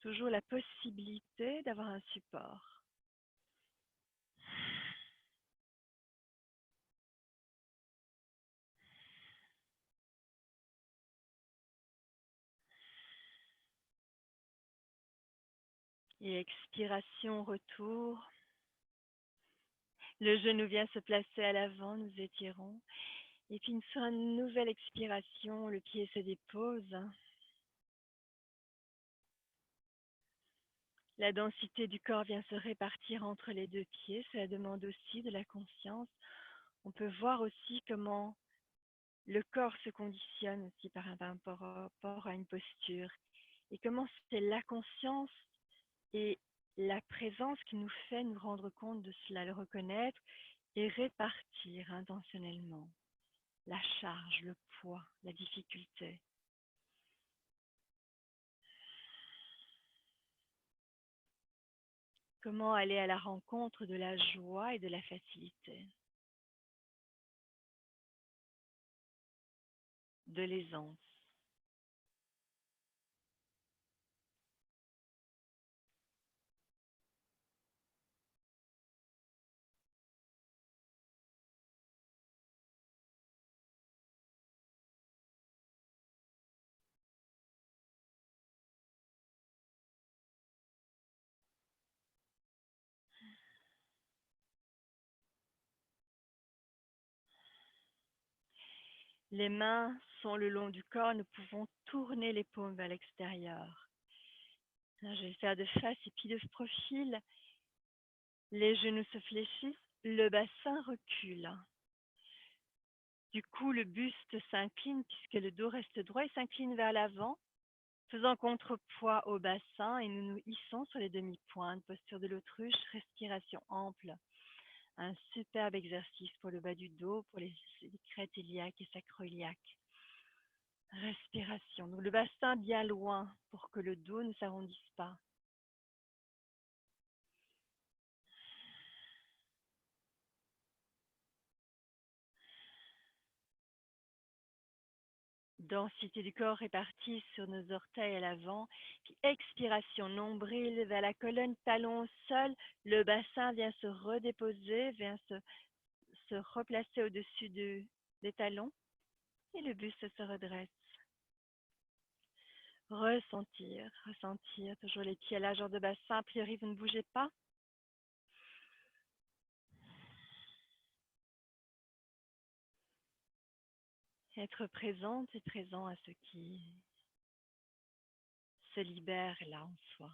Toujours la possibilité d'avoir un support. Et expiration, retour. Le genou vient se placer à l'avant, nous étirons. Et puis sur une nouvelle expiration, le pied se dépose. La densité du corps vient se répartir entre les deux pieds. Cela demande aussi de la conscience. On peut voir aussi comment le corps se conditionne aussi par rapport à une posture. Et comment c'est la conscience et la présence qui nous fait nous rendre compte de cela, le reconnaître et répartir intentionnellement la charge, le poids, la difficulté. Comment aller à la rencontre de la joie et de la facilité, de l'aisance. Les mains sont le long du corps, nous pouvons tourner les paumes vers l'extérieur. Là, je vais faire de face et puis de profil. Les genoux se fléchissent, le bassin recule. Du coup, le buste s'incline puisque le dos reste droit et s'incline vers l'avant, faisant contrepoids au bassin et nous nous hissons sur les demi-pointes, posture de l'autruche, respiration ample. Un superbe exercice pour le bas du dos, pour les crêtes iliaques et sacro-iliaques. Respiration. Donc le bassin bien loin pour que le dos ne s'arrondisse pas. Densité du corps répartie sur nos orteils à l'avant. Puis expiration, nombril vers la colonne, talon au sol. Le bassin vient se redéposer, vient se replacer au-dessus des talons. Et le buste se redresse. Ressentir, ressentir. Toujours les pieds à la largeur de bassin. A priori, vous ne bougez pas. Être présente et présent à ce qui se libère là en soi.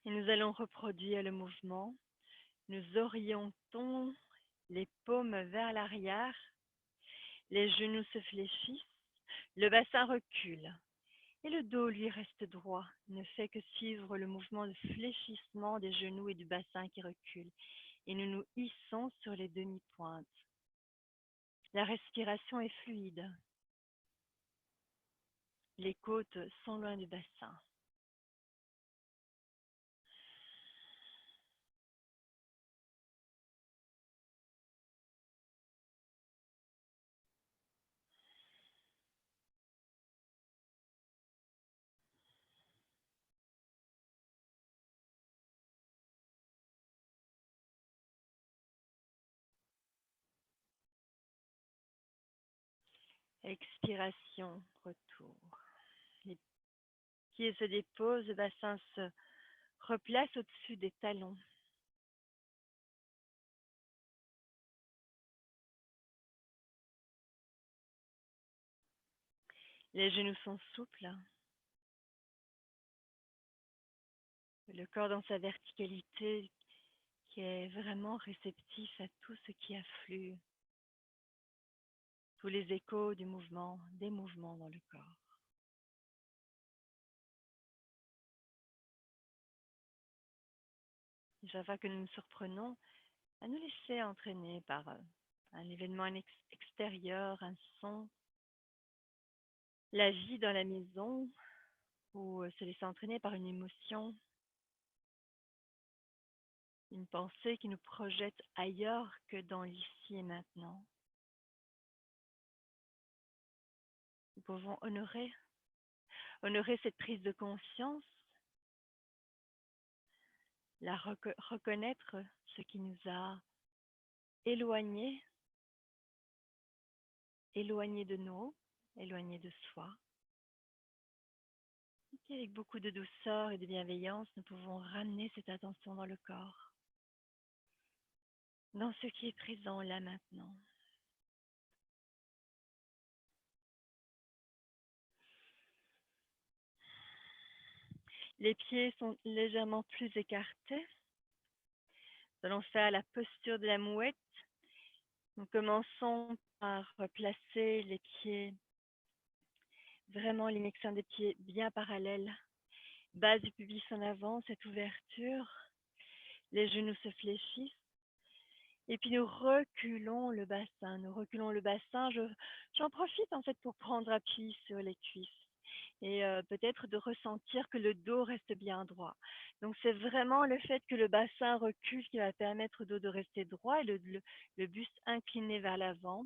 Et nous allons reproduire le mouvement. Nous orientons les paumes vers l'arrière. Les genoux se fléchissent. Le bassin recule. Et le dos, lui, reste droit, ne fait que suivre le mouvement de fléchissement des genoux et du bassin qui recule. Et nous nous hissons sur les demi-pointes. La respiration est fluide. Les côtes sont loin du bassin. Expiration, retour. Les pieds se déposent, le bassin se replace au-dessus des talons. Les genoux sont souples. Le corps dans sa verticalité qui est vraiment réceptif à tout ce qui afflue, tous les échos du mouvement, des mouvements dans le corps. Chaque fois que nous nous surprenons à nous laisser entraîner par un événement extérieur, un son, la vie dans la maison, ou se laisser entraîner par une émotion, une pensée qui nous projette ailleurs que dans l'ici et maintenant. Nous pouvons honorer cette prise de conscience, reconnaître ce qui nous a éloignés, éloignés de nous, éloignés de soi. Et avec beaucoup de douceur et de bienveillance, nous pouvons ramener cette attention dans le corps, dans ce qui est présent là maintenant. Les pieds sont légèrement plus écartés. Nous allons faire la posture de la mouette. Nous commençons par placer les pieds, vraiment les mexins des pieds bien parallèles. Base du pubis en avant, cette ouverture. Les genoux se fléchissent. Et puis nous reculons le bassin. Nous reculons le bassin. J'en profite en fait pour prendre appui sur les cuisses. Et peut-être de ressentir que le dos reste bien droit. Donc c'est vraiment le fait que le bassin recule qui va permettre au dos de rester droit et le buste incliné vers l'avant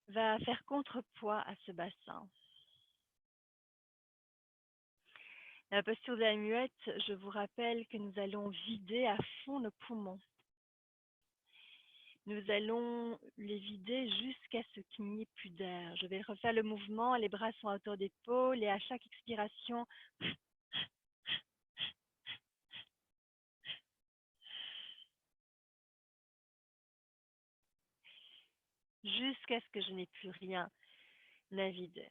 va faire contrepoids à ce bassin. La posture de la muette, je vous rappelle que nous allons vider à fond nos poumons. Nous allons les vider jusqu'à ce qu'il n'y ait plus d'air. Je vais refaire le mouvement, les bras sont à hauteur d'épaule et à chaque expiration, jusqu'à ce que je n'ai plus rien à vider.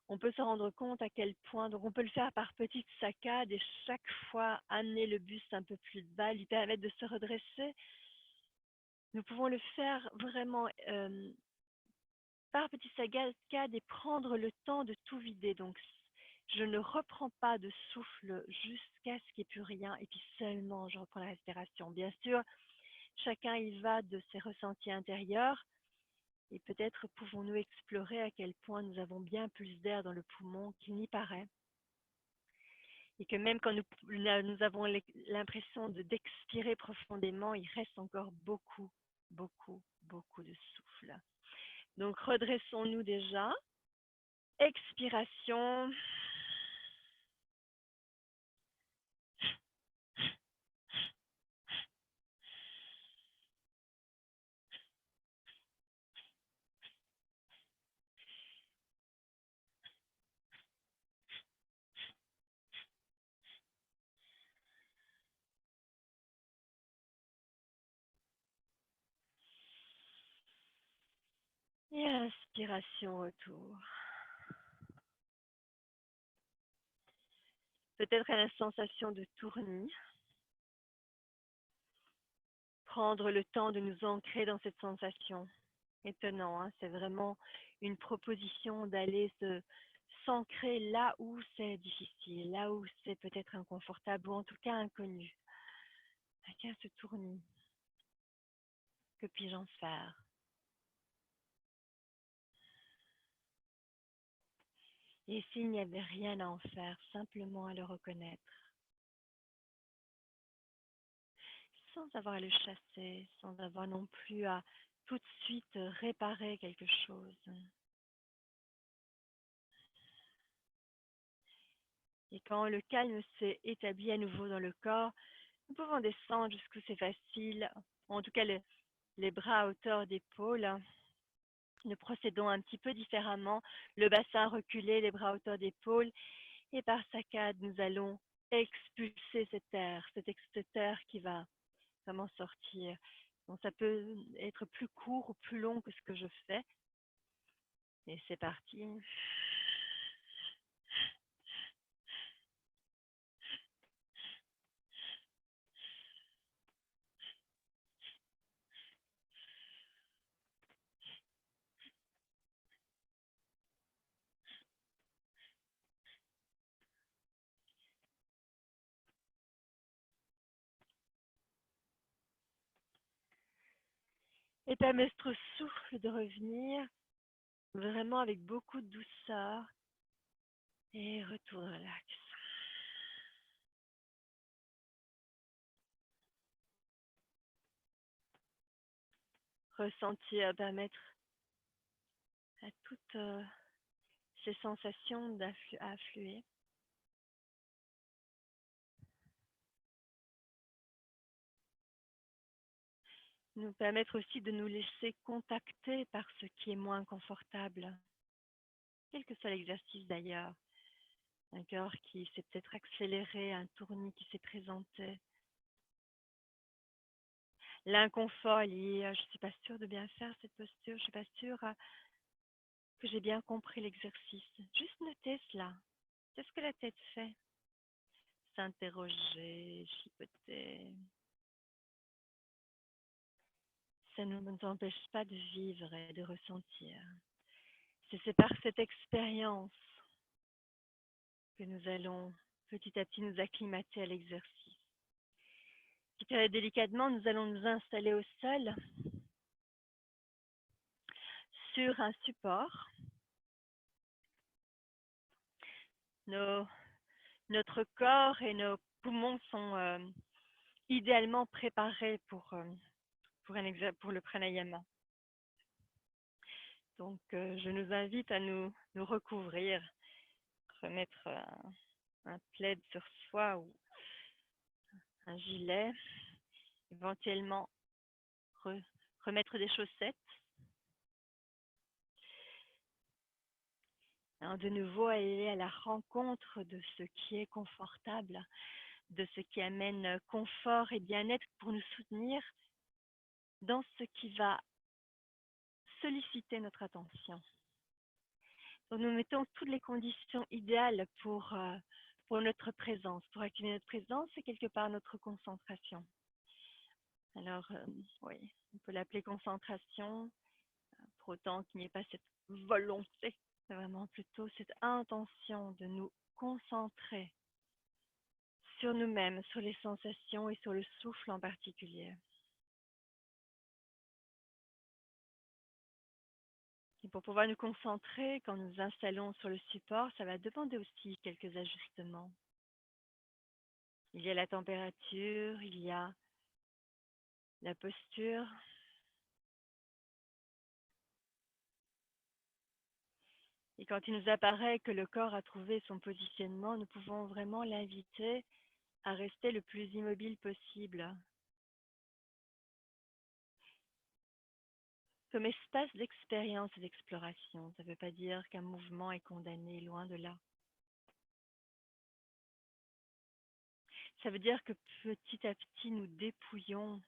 On peut se rendre compte à quel point, donc on peut le faire par petites saccades et chaque fois amener le buste un peu plus bas, lui permettre de se redresser. Nous pouvons le faire vraiment par petites saccades et prendre le temps de tout vider. Donc, je ne reprends pas de souffle jusqu'à ce qu'il n'y ait plus rien et puis seulement je reprends la respiration. Bien sûr, chacun y va de ses ressentis intérieurs et peut-être pouvons-nous explorer à quel point nous avons bien plus d'air dans le poumon qu'il n'y paraît. Et que même quand nous avons l'impression d'expirer profondément, il reste encore beaucoup, beaucoup, beaucoup de souffle. Donc, redressons-nous déjà. Expiration. Et inspiration, retour. Peut-être à la sensation de tournis. Prendre le temps de nous ancrer dans cette sensation. étonnant, hein. C'est vraiment une proposition d'aller se s'ancrer là où c'est difficile, là où c'est peut-être inconfortable ou en tout cas inconnu. Ah, tiens, ce tournis, que puis-je en faire? Et s'il n'y avait rien à en faire, simplement à le reconnaître, sans avoir à le chasser, sans avoir non plus à tout de suite réparer quelque chose. Et quand le calme s'est établi à nouveau dans le corps, nous pouvons descendre jusqu'où c'est facile, ou en tout cas les bras à hauteur d'épaule. Nous procédons un petit peu différemment, le bassin reculé, les bras à hauteur d'épaule, et par saccade, nous allons expulser cet air qui va vraiment sortir. Donc ça peut être plus court ou plus long que ce que je fais. Et c'est parti. Et permets au souffle de revenir vraiment avec beaucoup de douceur et retour relax. Ressentir, permettre à toutes ces sensations d'affluer. Nous permettre aussi de nous laisser contacter par ce qui est moins confortable, quel que soit l'exercice d'ailleurs. Un cœur qui s'est peut-être accéléré, un tournis qui s'est présenté. L'inconfort lié, je ne suis pas sûre de bien faire cette posture, je ne suis pas sûre que j'ai bien compris l'exercice. Juste noter cela. C'est ce que la tête fait. S'interroger, chipoter. Ça ne nous empêche pas de vivre et de ressentir. C'est par cette expérience que nous allons petit à petit nous acclimater à l'exercice. Puis délicatement, nous allons nous installer au sol sur un support. Notre corps et nos poumons sont idéalement préparés pour le pranayama. Donc, je nous invite à nous recouvrir, remettre un plaid sur soi ou un gilet, éventuellement remettre des chaussettes. Alors, de nouveau, aller à la rencontre de ce qui est confortable, de ce qui amène confort et bien-être pour nous soutenir dans ce qui va solliciter notre attention. Donc, nous mettons toutes les conditions idéales pour notre présence, pour activer notre présence et quelque part notre concentration. Alors, oui, on peut l'appeler concentration, pour autant qu'il n'y ait pas cette volonté, c'est vraiment plutôt cette intention de nous concentrer sur nous-mêmes, sur les sensations et sur le souffle en particulier. Et pour pouvoir nous concentrer, quand nous installons sur le support, ça va demander aussi quelques ajustements. Il y a la température, il y a la posture. Et quand il nous apparaît que le corps a trouvé son positionnement, nous pouvons vraiment l'inviter à rester le plus immobile possible. Comme espace d'expérience et d'exploration, ça ne veut pas dire qu'un mouvement est condamné, loin de là. Ça veut dire que petit à petit, nous dépouillons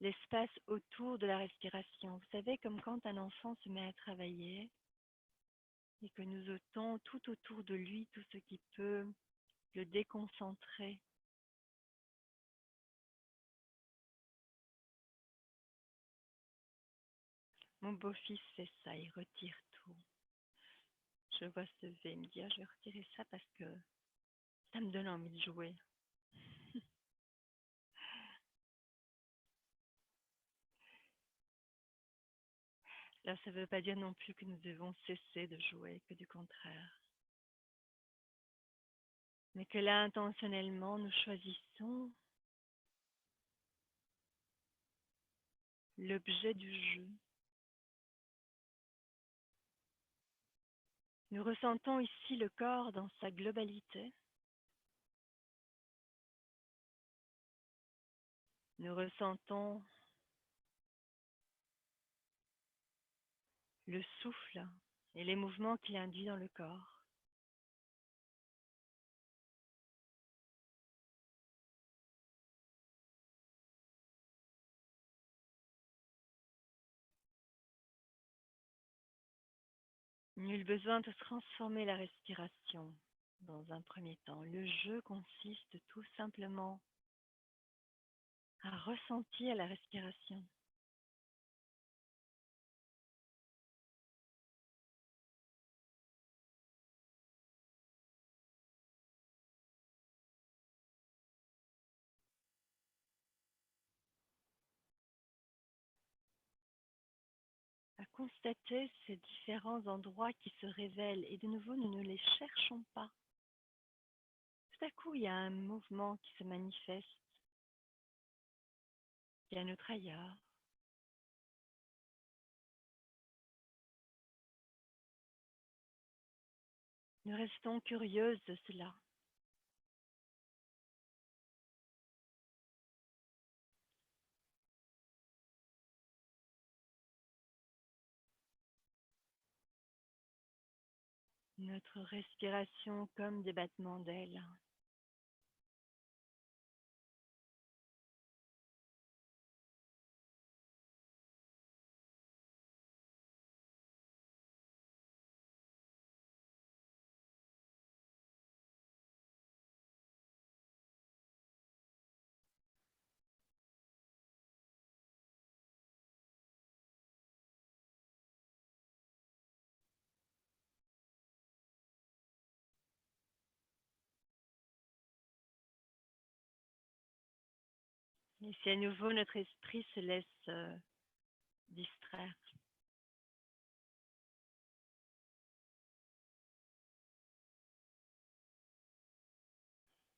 l'espace autour de la respiration. Vous savez, comme quand un enfant se met à travailler et que nous ôtons tout autour de lui tout ce qui peut le déconcentrer. Mon beau-fils fait ça, il retire tout. Je le vois se lever et me dire, je vais retirer ça parce que ça me donne envie de jouer. Là, ça ne veut pas dire non plus que nous devons cesser de jouer, que du contraire. Mais que là, intentionnellement, nous choisissons l'objet du jeu. Nous ressentons ici le corps dans sa globalité. Nous ressentons le souffle et les mouvements qu'il induit dans le corps. Nul besoin de transformer la respiration dans un premier temps. Le jeu consiste tout simplement à ressentir la respiration. À constater ces différents endroits qui se révèlent et de nouveau nous ne les cherchons pas. Tout à coup, il y a un mouvement qui se manifeste, il y a un autre ailleurs. Nous restons curieuses de cela. Notre respiration comme des battements d'ailes. Et si à nouveau notre esprit se laisse distraire.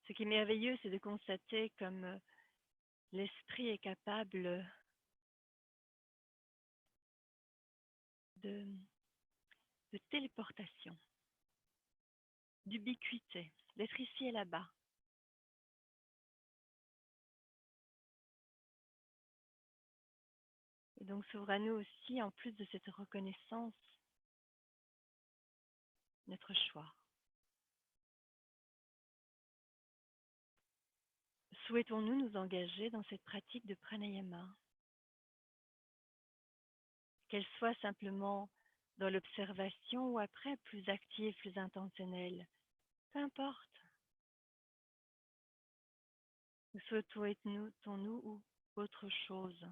Ce qui est merveilleux, c'est de constater comme l'esprit est capable de, de téléportation, d'ubiquité, d'être ici et là-bas. Et donc s'ouvre à nous aussi, en plus de cette reconnaissance, notre choix. Souhaitons-nous nous engager dans cette pratique de pranayama, qu'elle soit simplement dans l'observation ou après plus active, plus intentionnelle, peu importe. Nous souhaitons-nous ou autre chose.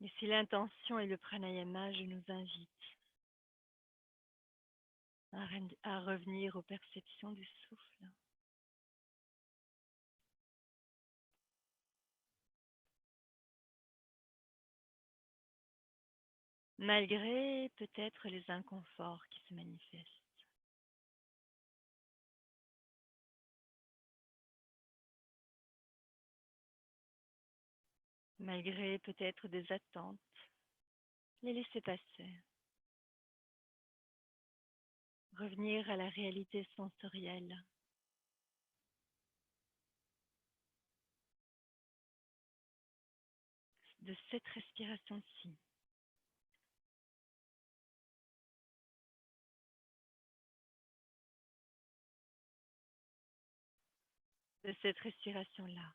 Et si l'intention est le pranayama, je nous invite à revenir aux perceptions du souffle. Malgré peut-être les inconforts qui se manifestent. Malgré peut-être des attentes, les laisser passer. Revenir à la réalité sensorielle. De cette respiration-ci. De cette respiration-là.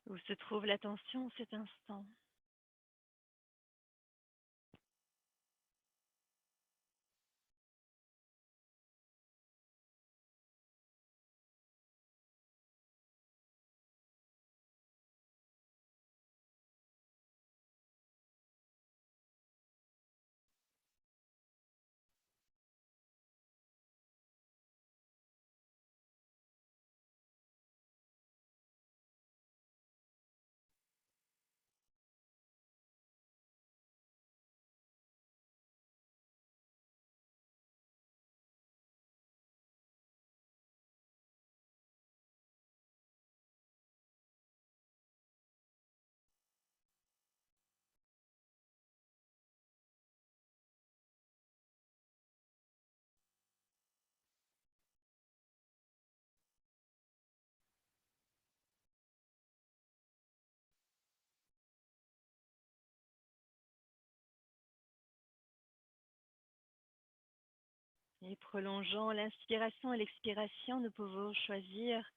Où se trouve l'attention cet instant? Et prolongeant l'inspiration et l'expiration, nous pouvons choisir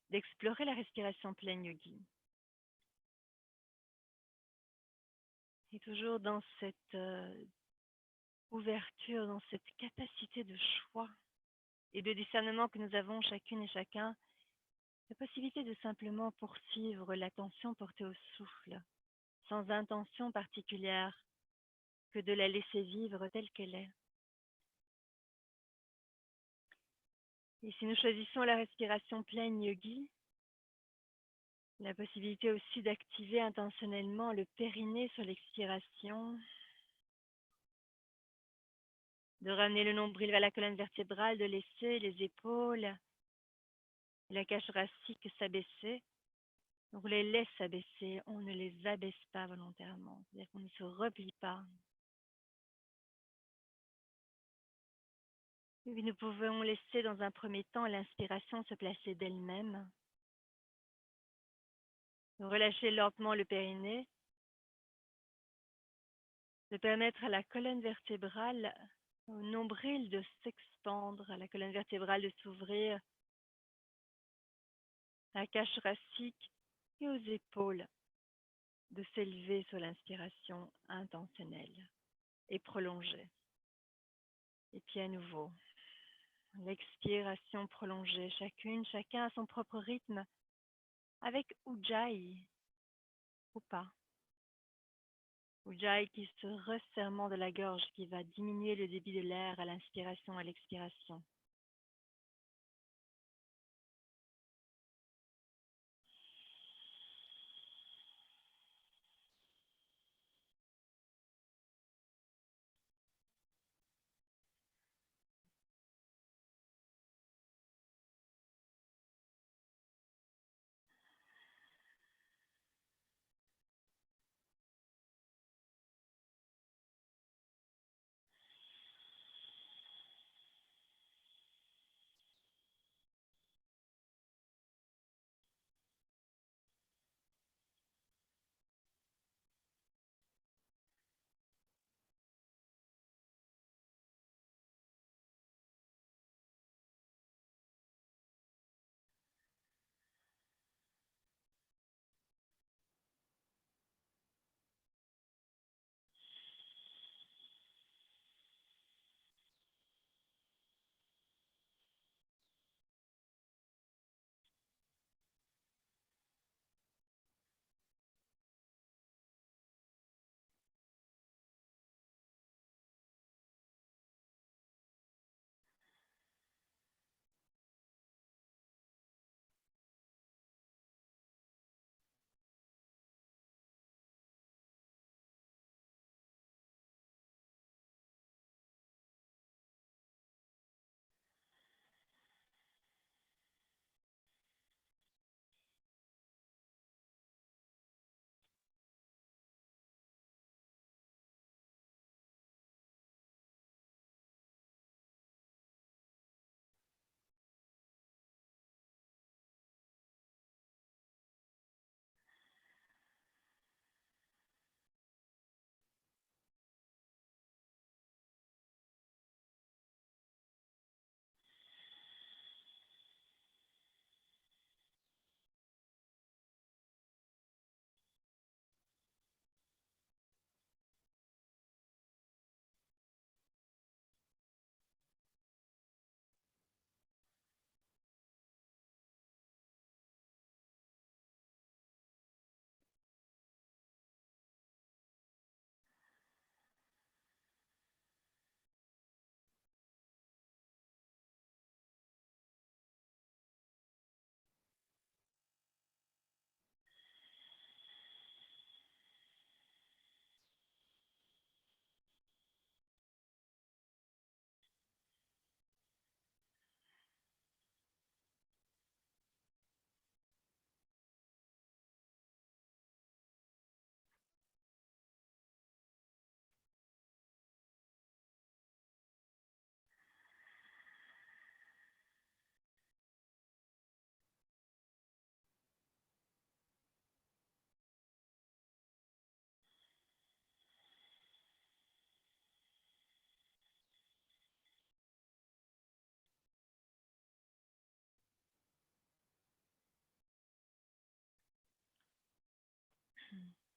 d'explorer la respiration pleine yogi. Et toujours dans cette ouverture, dans cette capacité de choix et de discernement que nous avons chacune et chacun, la possibilité de simplement poursuivre l'attention portée au souffle, sans intention particulière que de la laisser vivre telle qu'elle est. Et si nous choisissons la respiration pleine yogi, la possibilité aussi d'activer intentionnellement le périnée sur l'expiration, de ramener le nombril vers la colonne vertébrale, de laisser les épaules et la cage thoracique s'abaisser. Donc on les laisse s'abaisser, on ne les abaisse pas volontairement, c'est-à-dire qu'on ne se replie pas. Et puis nous pouvons laisser dans un premier temps l'inspiration se placer d'elle-même, relâcher lentement le périnée, de permettre à la colonne vertébrale, au nombril de s'expandre, à la colonne vertébrale de s'ouvrir, à la cage thoracique et aux épaules de s'élever sur l'inspiration intentionnelle et prolongée. Et puis à nouveau, l'expiration prolongée, chacune, chacun à son propre rythme, avec Ujjayi ou pas. Ujjayi qui se resserrement de la gorge, qui va diminuer le débit de l'air à l'inspiration et à l'expiration.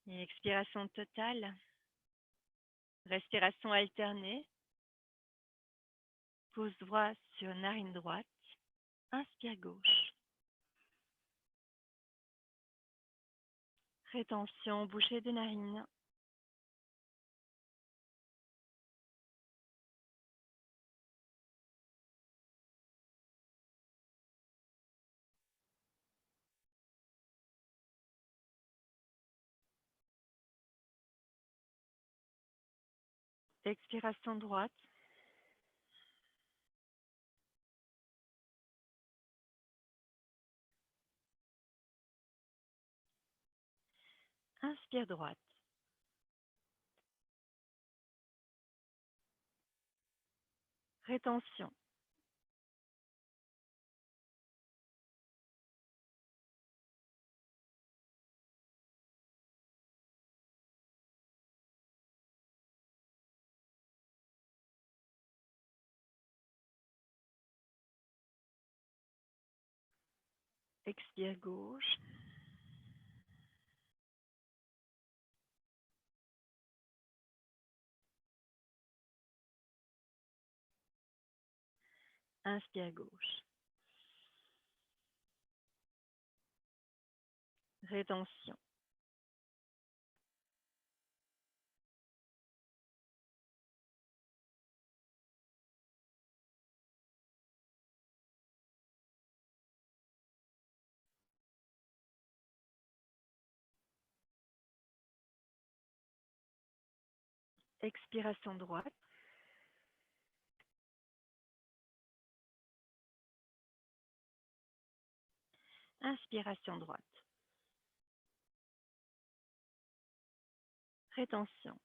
Et expiration totale. Respiration alternée. Pouce droit sur narine droite. Inspire gauche. Rétention, bouchée des narines. Expiration droite. Inspire droite. Rétention. Expire gauche. Inspire gauche. Rétention. Expiration droite. Inspiration droite. Rétention.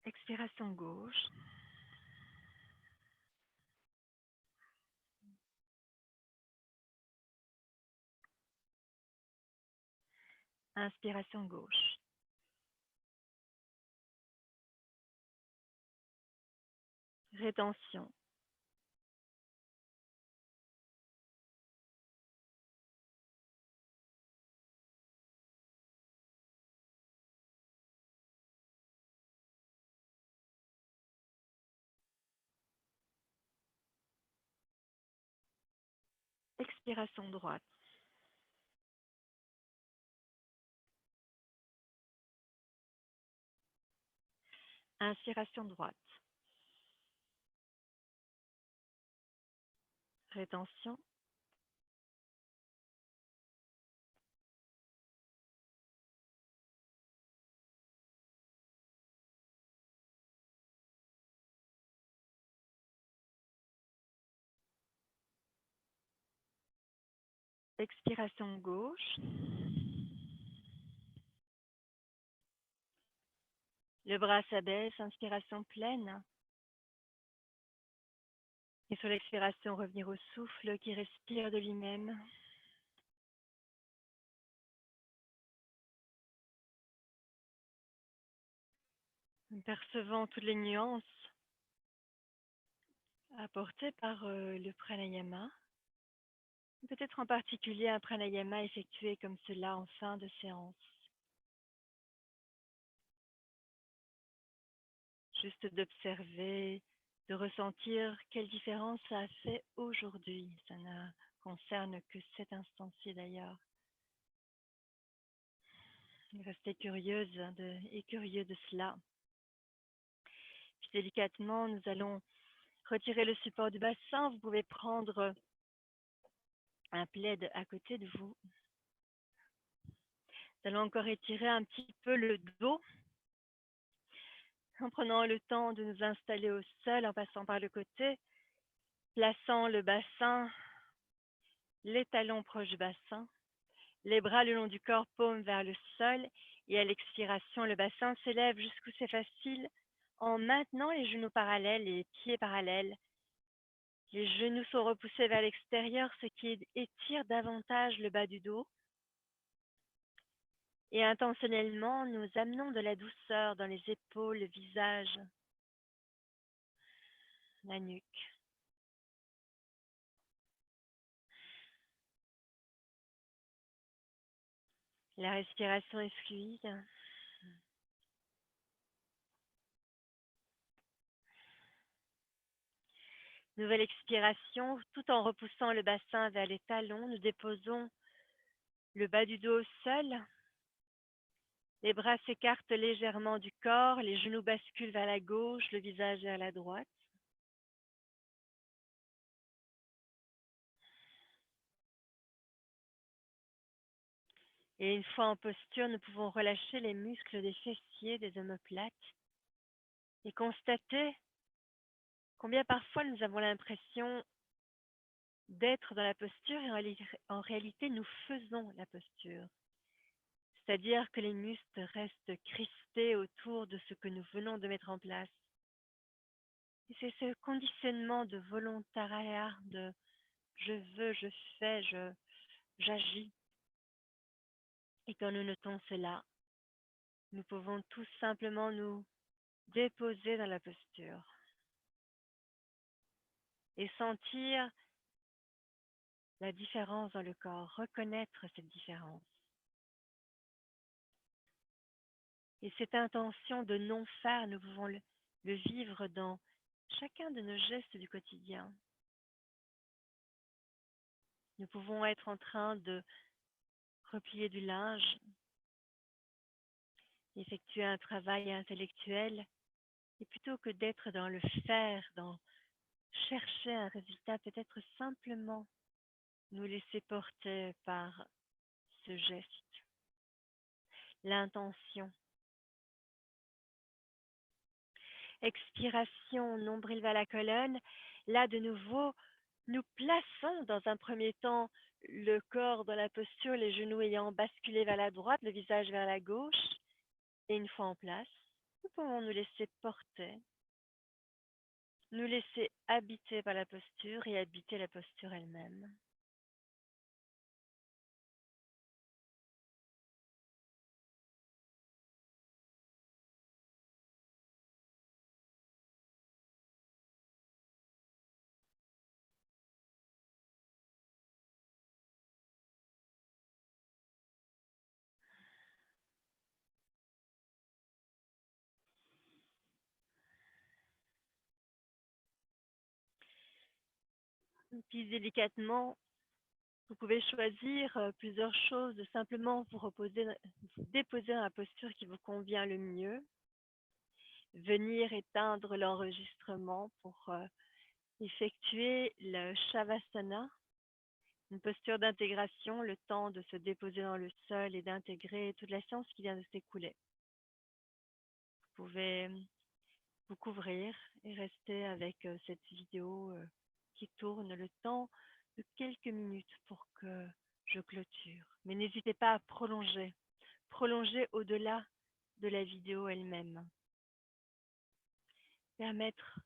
Expiration gauche. Inspiration gauche. Rétention. Expiration droite. Inspiration droite. Rétention. Expiration gauche. Le bras s'abaisse, inspiration pleine. Et sur l'expiration, revenir au souffle qui respire de lui-même. Percevant toutes les nuances apportées par le pranayama. Peut-être en particulier un pranayama effectué comme cela en fin de séance. Juste d'observer, de ressentir quelle différence ça a fait aujourd'hui. Ça ne concerne que cet instant-ci d'ailleurs. Restez curieuse et curieux de cela. Puis délicatement, nous allons retirer le support du bassin. Vous pouvez prendre un plaid à côté de vous. Nous allons encore étirer un petit peu le dos en prenant le temps de nous installer au sol en passant par le côté, plaçant le bassin, les talons proches du bassin, les bras le long du corps, paume vers le sol, et à l'expiration, le bassin s'élève jusqu'où c'est facile en maintenant les genoux parallèles et les pieds parallèles. Les genoux sont repoussés vers l'extérieur, ce qui étire davantage le bas du dos. Et intentionnellement, nous amenons de la douceur dans les épaules, le visage, la nuque. La respiration est fluide. Nouvelle expiration, tout en repoussant le bassin vers les talons, nous déposons le bas du dos au sol. Les bras s'écartent légèrement du corps, les genoux basculent vers la gauche, le visage vers la droite. Et une fois en posture, nous pouvons relâcher les muscles des fessiers, des omoplates et constater combien parfois nous avons l'impression d'être dans la posture et en réalité nous faisons la posture. C'est-à-dire que les muscles restent crispés autour de ce que nous venons de mettre en place. Et c'est ce conditionnement de volontariat, de je veux, je fais, j'agis. Et quand nous notons cela, nous pouvons tout simplement nous déposer dans la posture et sentir la différence dans le corps, reconnaître cette différence. Et cette intention de non faire, nous pouvons le vivre dans chacun de nos gestes du quotidien. Nous pouvons être en train de replier du linge, effectuer un travail intellectuel, et plutôt que d'être dans le faire, dans chercher un résultat, peut-être simplement nous laisser porter par ce geste, l'intention. Expiration, nombril vers la colonne. Là, de nouveau, nous plaçons dans un premier temps le corps dans la posture, les genoux ayant basculé vers la droite, le visage vers la gauche. Et une fois en place, nous pouvons nous laisser porter, nous laisser habiter par la posture et habiter la posture elle-même. Puis délicatement, vous pouvez choisir plusieurs choses, de simplement vous reposer, vous déposer dans la posture qui vous convient le mieux, venir éteindre l'enregistrement pour effectuer le Shavasana, une posture d'intégration, le temps de se déposer dans le sol et d'intégrer toute la séance qui vient de s'écouler. Vous pouvez vous couvrir et rester avec cette vidéo qui tourne le temps de quelques minutes pour que je clôture. Mais n'hésitez pas à prolonger, prolonger au-delà de la vidéo elle-même. Permettre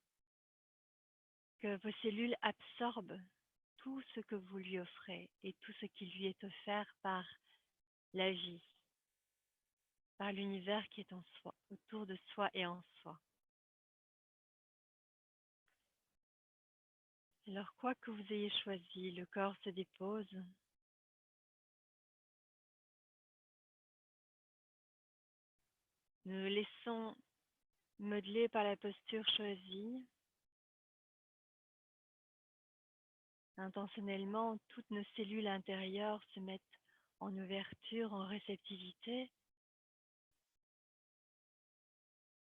que vos cellules absorbent tout ce que vous lui offrez et tout ce qui lui est offert par la vie, par l'univers qui est en soi, autour de soi et en soi. Alors, quoi que vous ayez choisi, le corps se dépose. Nous laissons modeler par la posture choisie. Intentionnellement, toutes nos cellules intérieures se mettent en ouverture, en réceptivité.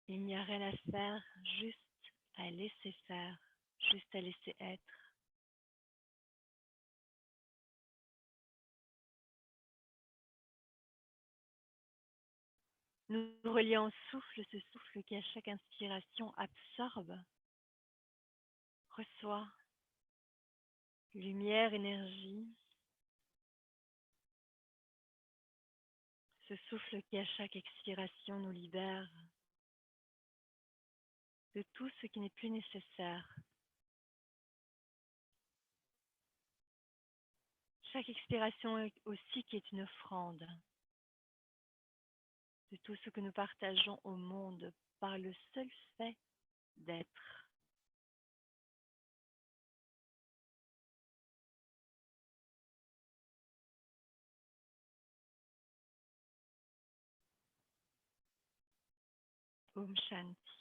Il n'y a rien à faire, juste à laisser faire, juste à laisser être. Nous relions au souffle, ce souffle qui à chaque inspiration absorbe, reçoit lumière, énergie. Ce souffle qui à chaque expiration nous libère de tout ce qui n'est plus nécessaire. Chaque expiration aussi qui est une offrande. de tout ce que nous partageons au monde par le seul fait d'être. Om Shanti.